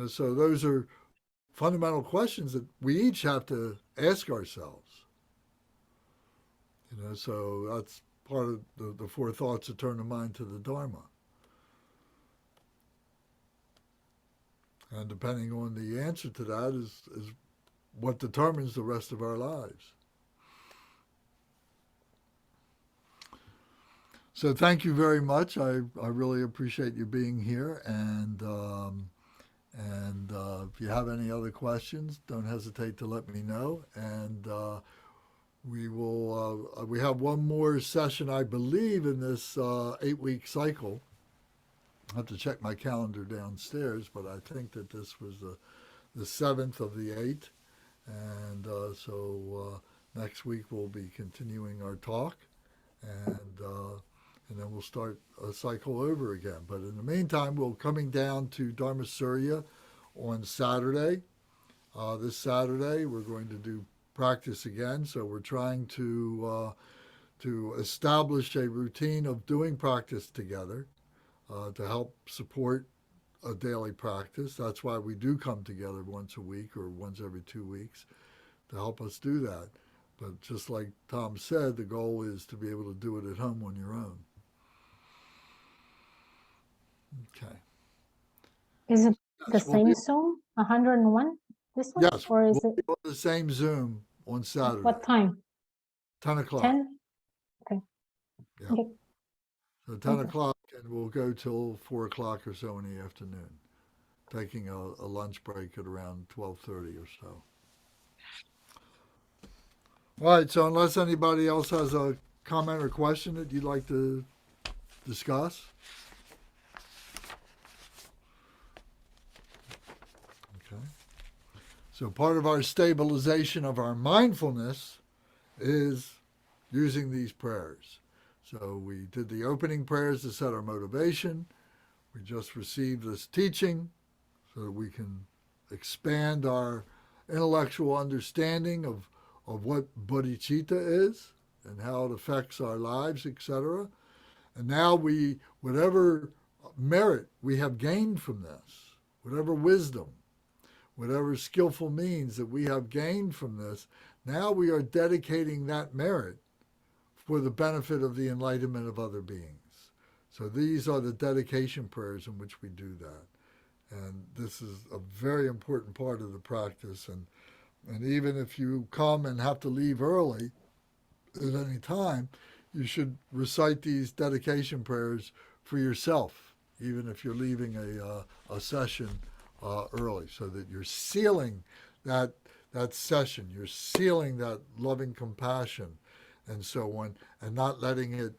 Speaker 1: So those are fundamental questions that we each have to ask ourselves. So part of the four thoughts that turn the mind to the Dharma. And depending on the answer to that is what determines the rest of our lives. So thank you very much. I really appreciate you being here. And if you have any other questions, don't hesitate to let me know. And we have one more session, I believe, in this 8-week cycle. I have to check my calendar downstairs, but I think that this was the 7th of the 8th. And so next week we'll be continuing our talk, and then we'll start a cycle over again. But in the meantime, we're coming down to Dharma Surya on Saturday. This Saturday we're going to do practice again. So we're trying to establish a routine of doing practice together to help support a daily practice. That's why we do come together once a week or once every 2 weeks to help us do that. But just like Tom said, the goal is to be able to do it at home on your own. Okay.
Speaker 4: Is it the
Speaker 1: Yes, we'll
Speaker 4: same
Speaker 1: be,
Speaker 4: Zoom, 101 this one?
Speaker 1: yes,
Speaker 4: Or is
Speaker 1: we'll
Speaker 4: it
Speaker 1: be on the same Zoom on Saturday,
Speaker 4: what time?
Speaker 1: 10 o'clock.
Speaker 4: 10? Okay.
Speaker 1: Yeah.
Speaker 4: Okay.
Speaker 1: So 10
Speaker 4: Okay.
Speaker 1: o'clock, and we'll go till 4 o'clock or so in the afternoon, taking a lunch break at around 12:30 or so. All right, so unless anybody else has a comment or question that you'd like to discuss. Okay. So part of our stabilization of our mindfulness is using these prayers. So we did the opening prayers to set our motivation. We just received this teaching so that we can expand our intellectual understanding of what bodhicitta is and how it affects our lives, etc. And now whatever merit we have gained from this, whatever wisdom, whatever skillful means that we have gained from this, now we are dedicating that merit for the benefit of the enlightenment of other beings. So these are the dedication prayers in which we do that. And this is a very important part of the practice. And even if you come and have to leave early at any time, you should recite these dedication prayers for yourself, even if you're leaving a session early, so that you're sealing that session, you're sealing that loving compassion and so on, and not letting it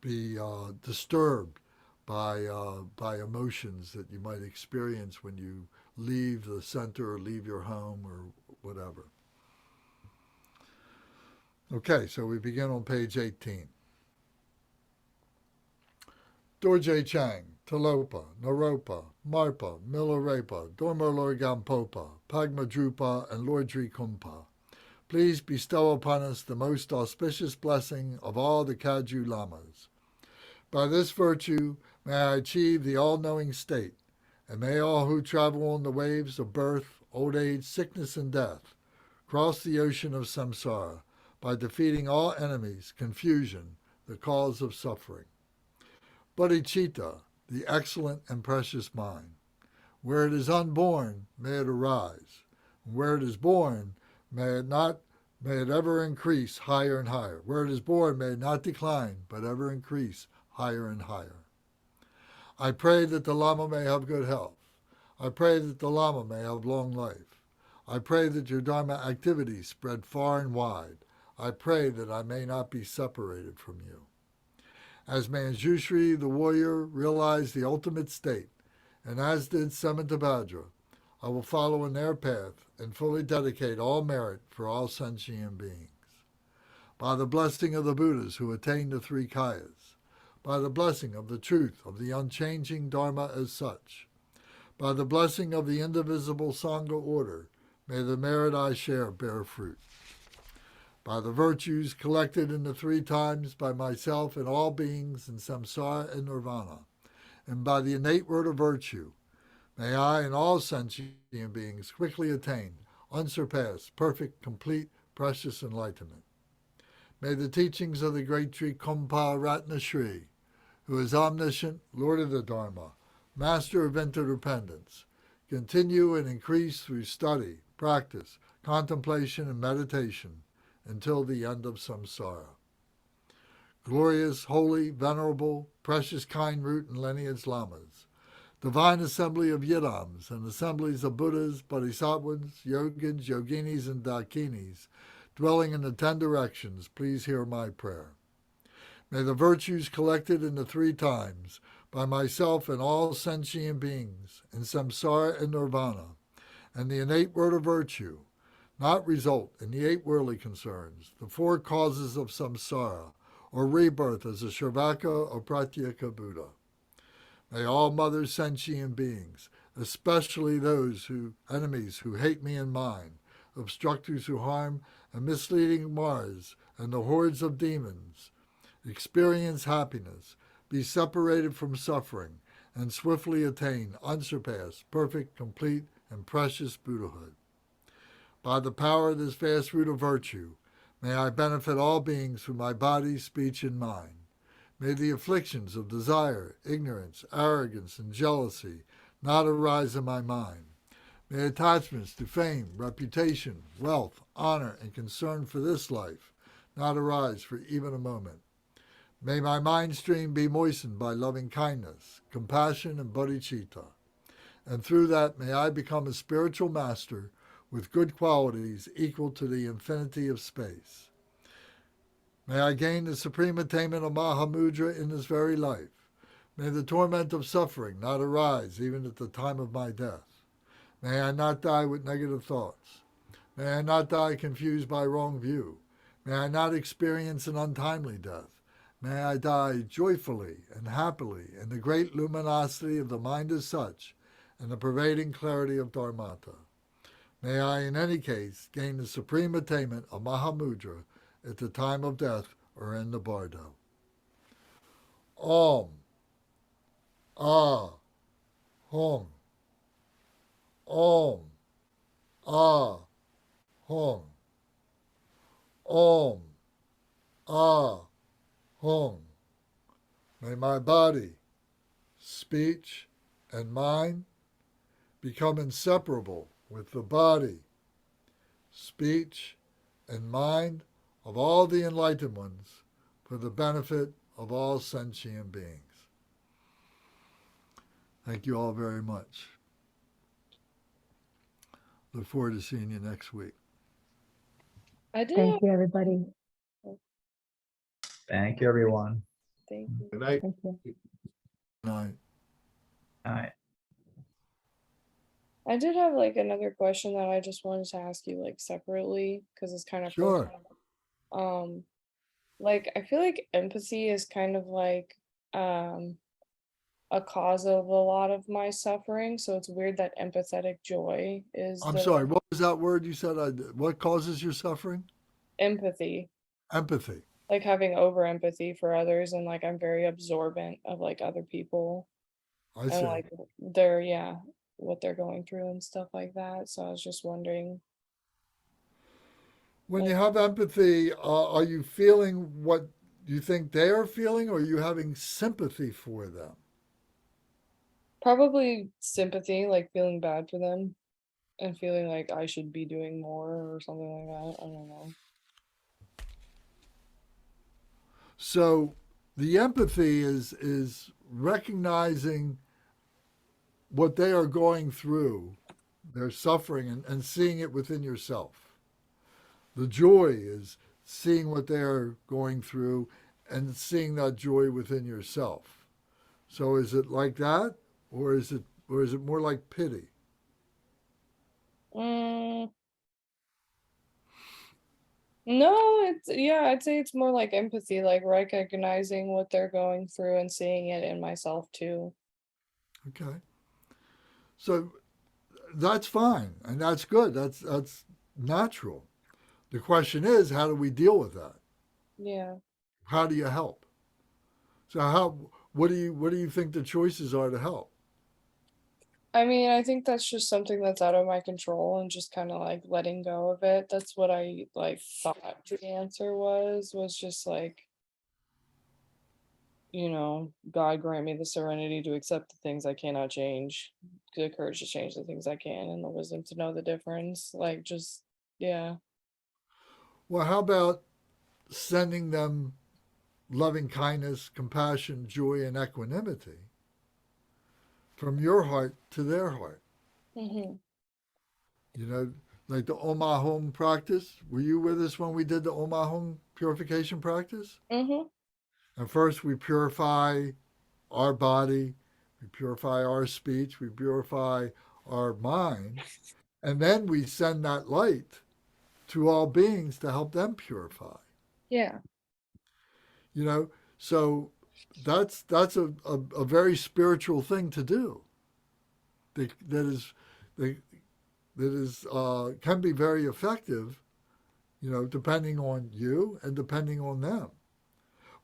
Speaker 1: be disturbed by emotions that you might experience when you leave the center or leave your home or whatever. Okay, so we begin on page 18. Dorje Chang, Talopa, Naropa, Marpa, Milarepa, Dormolorgampopa, Pagmadrupa, and Lordri Kumpa. Please bestow upon us the most auspicious blessing of all the Kagyu Lamas. By this virtue may I achieve the all-knowing state, and may all who travel on the waves of birth, old age, sickness, and death cross the ocean of samsara by defeating all enemies, confusion, the cause of suffering. Bodhicitta, the excellent and precious mind. Where it is unborn, may it arise. Where it is born, may it ever increase higher and higher. Where it is born, may it not decline, but ever increase higher and higher. I pray that the Lama may have good health. I pray that the Lama may have long life. I pray that your Dharma activities spread far and wide. I pray that I may not be separated from you. As Manjushri, the warrior, realized the ultimate state, and as did Samantabhadra, I will follow in their path and fully dedicate all merit for all sentient beings. By the blessing of the Buddhas who attained the three kayas, by the blessing of the truth of the unchanging Dharma as such, by the blessing of the indivisible Sangha order, may the merit I share bear fruit. By the virtues collected in the three times by myself and all beings in samsara and nirvana, and by the innate word of virtue, may I and all sentient beings quickly attain unsurpassed, perfect, complete, precious enlightenment. May the teachings of the great tree Kompa Ratna Shri, who is omniscient, Lord of the Dharma, master of interdependence, continue and increase through study, practice, contemplation, and meditation until the end of samsara. Glorious, holy, venerable, precious kind root and lineage lamas, divine assembly of yidams and assemblies of Buddhas, Bodhisattvas, Yogins, Yoginis, and Dakinis, dwelling in the 10 directions, please hear my prayer. May the virtues collected in the 3 times by myself and all sentient beings in samsara and nirvana, and the innate word of virtue, not result in the 8 worldly concerns, the 4 causes of samsara, or rebirth as a Sravaka or Pratyeka Buddha. May all mother sentient beings, especially those enemies who hate me and mine, obstructors who harm and misleading Mars, and the hordes of demons, experience happiness, be separated from suffering, and swiftly attain unsurpassed, perfect, complete, and precious Buddhahood. By the power of this vast root of virtue, may I benefit all beings through my body, speech, and mind. May the afflictions of desire, ignorance, arrogance, and jealousy not arise in my mind. May attachments to fame, reputation, wealth, honor, and concern for this life not arise for even a moment. May my mind stream be moistened by loving kindness, compassion, and bodhicitta. And through that may I become a spiritual master with good qualities equal to the infinity of space. May I gain the supreme attainment of Mahamudra in this very life. May the torment of suffering not arise even at the time of my death. May I not die with negative thoughts. May I not die confused by wrong view. May I not experience an untimely death. May I die joyfully and happily in the great luminosity of the mind as such and the pervading clarity of Dharmata. May I, in any case, gain the supreme attainment of Mahamudra at the time of death or in the bardo. Om. Ah. Hum. Om. Ah. Hum. Om. Ah. Hum. May my body, speech, and mind become inseparable with the body, speech, and mind of all the enlightened ones for the benefit of all sentient beings. Thank you all very much. Look forward to seeing you next week.
Speaker 3: I did.
Speaker 4: Thank you, everybody.
Speaker 5: Thank you, everyone.
Speaker 3: Thank you.
Speaker 2: Good night.
Speaker 4: Thank you.
Speaker 1: Good night.
Speaker 5: All right.
Speaker 3: I did have like another question that I just wanted to ask you like separately because it's kind of
Speaker 1: Sure.
Speaker 3: like I feel like empathy is kind of like a cause of a lot of my suffering, so it's weird that empathetic joy is
Speaker 1: I'm
Speaker 3: the
Speaker 1: sorry, what was that word you said? What causes your suffering?
Speaker 3: empathy,
Speaker 1: Empathy.
Speaker 3: like having over empathy for others, and like I'm very absorbent of like other people
Speaker 1: I
Speaker 3: and
Speaker 1: see.
Speaker 3: like their what they're going through and stuff like that. So I was just wondering.
Speaker 1: When
Speaker 3: Like,
Speaker 1: you have empathy, are you feeling what you think they are feeling, or are you having sympathy for them?
Speaker 3: probably sympathy, like feeling bad for them and feeling like I should be doing more or something like that. I don't know.
Speaker 1: So the empathy is recognizing what they are going through, their suffering, and seeing it within yourself. The joy is seeing what they are going through and seeing that joy within yourself. So is it like that, or is it more like pity?
Speaker 3: Mm, no, I'd say it's more like empathy, like recognizing what they're going through and seeing it in myself too.
Speaker 1: Okay. So that's fine and that's good. That's natural. The question is, how do we deal with that?
Speaker 3: Yeah.
Speaker 1: How do you help? So what do you think the choices are to help?
Speaker 3: I mean, I think that's just something that's out of my control and just kind of like letting go of it. That's what I like thought the answer was just like, God grant me the serenity to accept the things I cannot change, the courage to change the things I can, and the wisdom to know the difference. Like, just, yeah.
Speaker 1: Well, how about sending them loving kindness, compassion, joy, and equanimity from your heart to their heart?
Speaker 3: Mm-hmm.
Speaker 1: You know, like the Omahong practice. Were you with us when we did the Omahong purification practice?
Speaker 3: Mm-hmm.
Speaker 1: And first we purify our body, we purify our speech, we purify our mind, and then we send that light to all beings to help them purify.
Speaker 3: Yeah.
Speaker 1: You know, so that's a very spiritual thing to do. That is that is can be very effective. You know, depending on you and depending on them.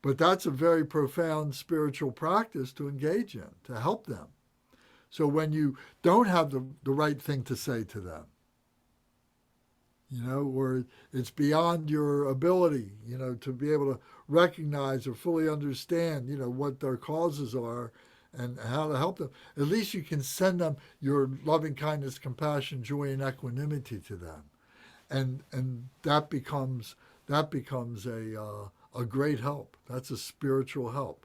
Speaker 1: But that's a very profound spiritual practice to engage in to help them. So when you don't have the right thing to say to them, or it's beyond your ability, to be able to recognize or fully understand, what their causes are and how to help them. At least you can send them your loving kindness, compassion, joy, and equanimity to them, and that becomes a great help. That's a spiritual help.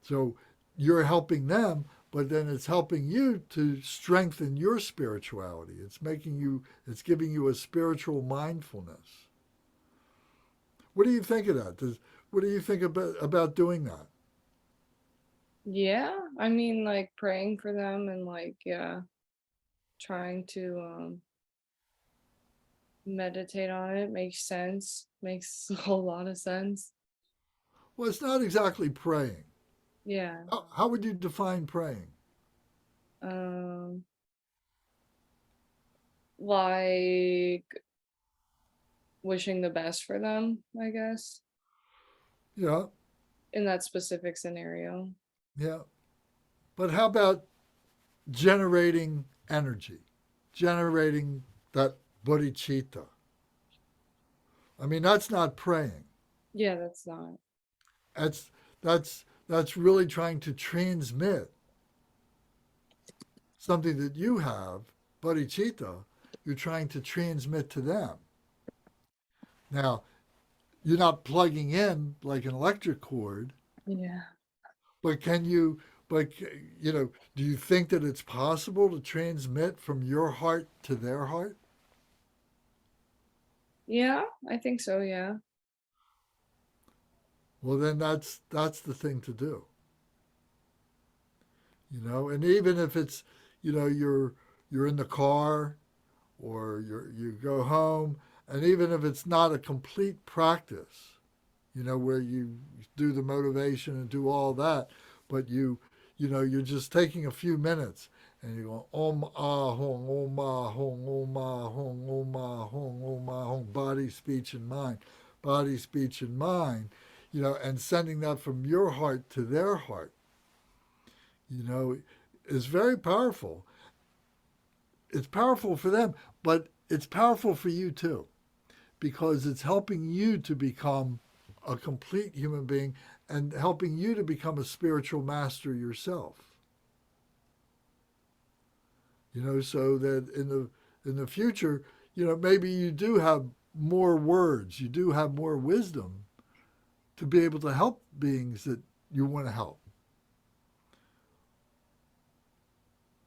Speaker 1: So you're helping them, but then it's helping you to strengthen your spirituality. It's giving you a spiritual mindfulness. What do you think of that? What do you think about doing that?
Speaker 3: Yeah. I mean, like praying for them and like, yeah, trying to meditate on it makes sense. Makes a whole lot of sense.
Speaker 1: Well, it's not exactly praying.
Speaker 3: Yeah.
Speaker 1: How would you define praying?
Speaker 3: Um, like wishing the best for them, I guess,
Speaker 1: Yeah,
Speaker 3: in that specific scenario.
Speaker 1: yeah. But how about generating energy, generating that bodhicitta? I mean, that's not praying.
Speaker 3: Yeah, that's not.
Speaker 1: That's that's really trying to transmit something that you have, bodhicitta. You're trying to transmit to them. Now, you're not plugging in like an electric cord,
Speaker 3: Yeah.
Speaker 1: but can you? But do you think that it's possible to transmit from your heart to their heart?
Speaker 3: Yeah, I think so, yeah.
Speaker 1: Well, then that's the thing to do. And even if it's, you're in the car or you go home, and even if it's not a complete practice, where you do the motivation and do all that, but you're just taking a few minutes and you go om ah hong om ah hong om ah hong om ah hong om ah hong, body speech and mind, and sending that from your heart to their heart, you know is very powerful. It's powerful for them, but it's powerful for you too, because it's helping you to become a complete human being and helping you to become a spiritual master yourself. So that in the future, maybe you do have more words, you do have more wisdom to be able to help beings that you want to help.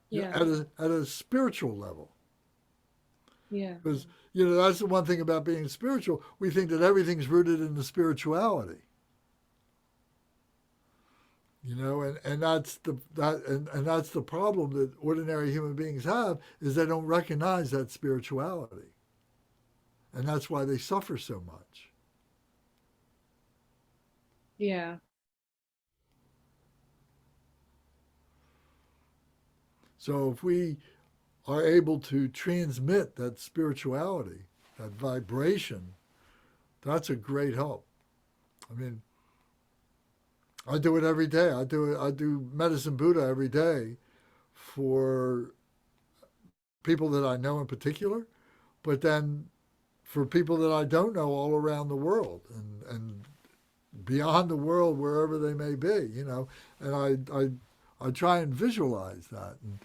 Speaker 3: Yeah.
Speaker 1: At a spiritual level.
Speaker 3: Yeah.
Speaker 1: Because, that's the one thing about being spiritual. We think that everything's rooted in the spirituality. And that's the problem that ordinary human beings have, is they don't recognize that spirituality. And that's why they suffer so much.
Speaker 3: Yeah.
Speaker 1: So if we are able to transmit that spirituality, that vibration, that's a great help. I mean, I do it every day. I do Medicine Buddha every day for people that I know in particular, but then for people that I don't know all around the world and beyond the world, wherever they may be, you know. And I try and visualize that, and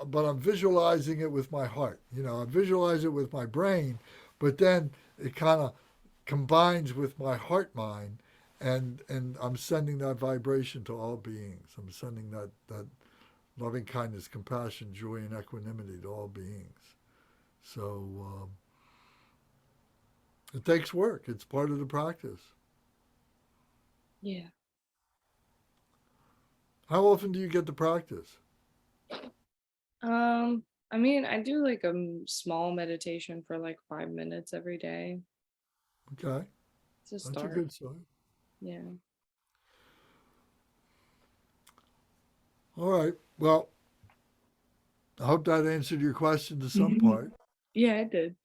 Speaker 1: but I'm visualizing it with my heart. You know, I visualize it with my brain, but then it kind of combines with my heart mind, and I'm sending that vibration to all beings. I'm sending that loving kindness, compassion, joy, and equanimity to all beings. So it takes work. It's part of the practice.
Speaker 3: Yeah.
Speaker 1: How often do you get to practice?
Speaker 3: I mean, I do like a small meditation for like 5 minutes every day
Speaker 1: Okay,
Speaker 3: to
Speaker 1: that's a
Speaker 3: start.
Speaker 1: good sign.
Speaker 3: Yeah.
Speaker 1: All right. Well, I hope that answered your question to some part.
Speaker 3: Yeah, I did.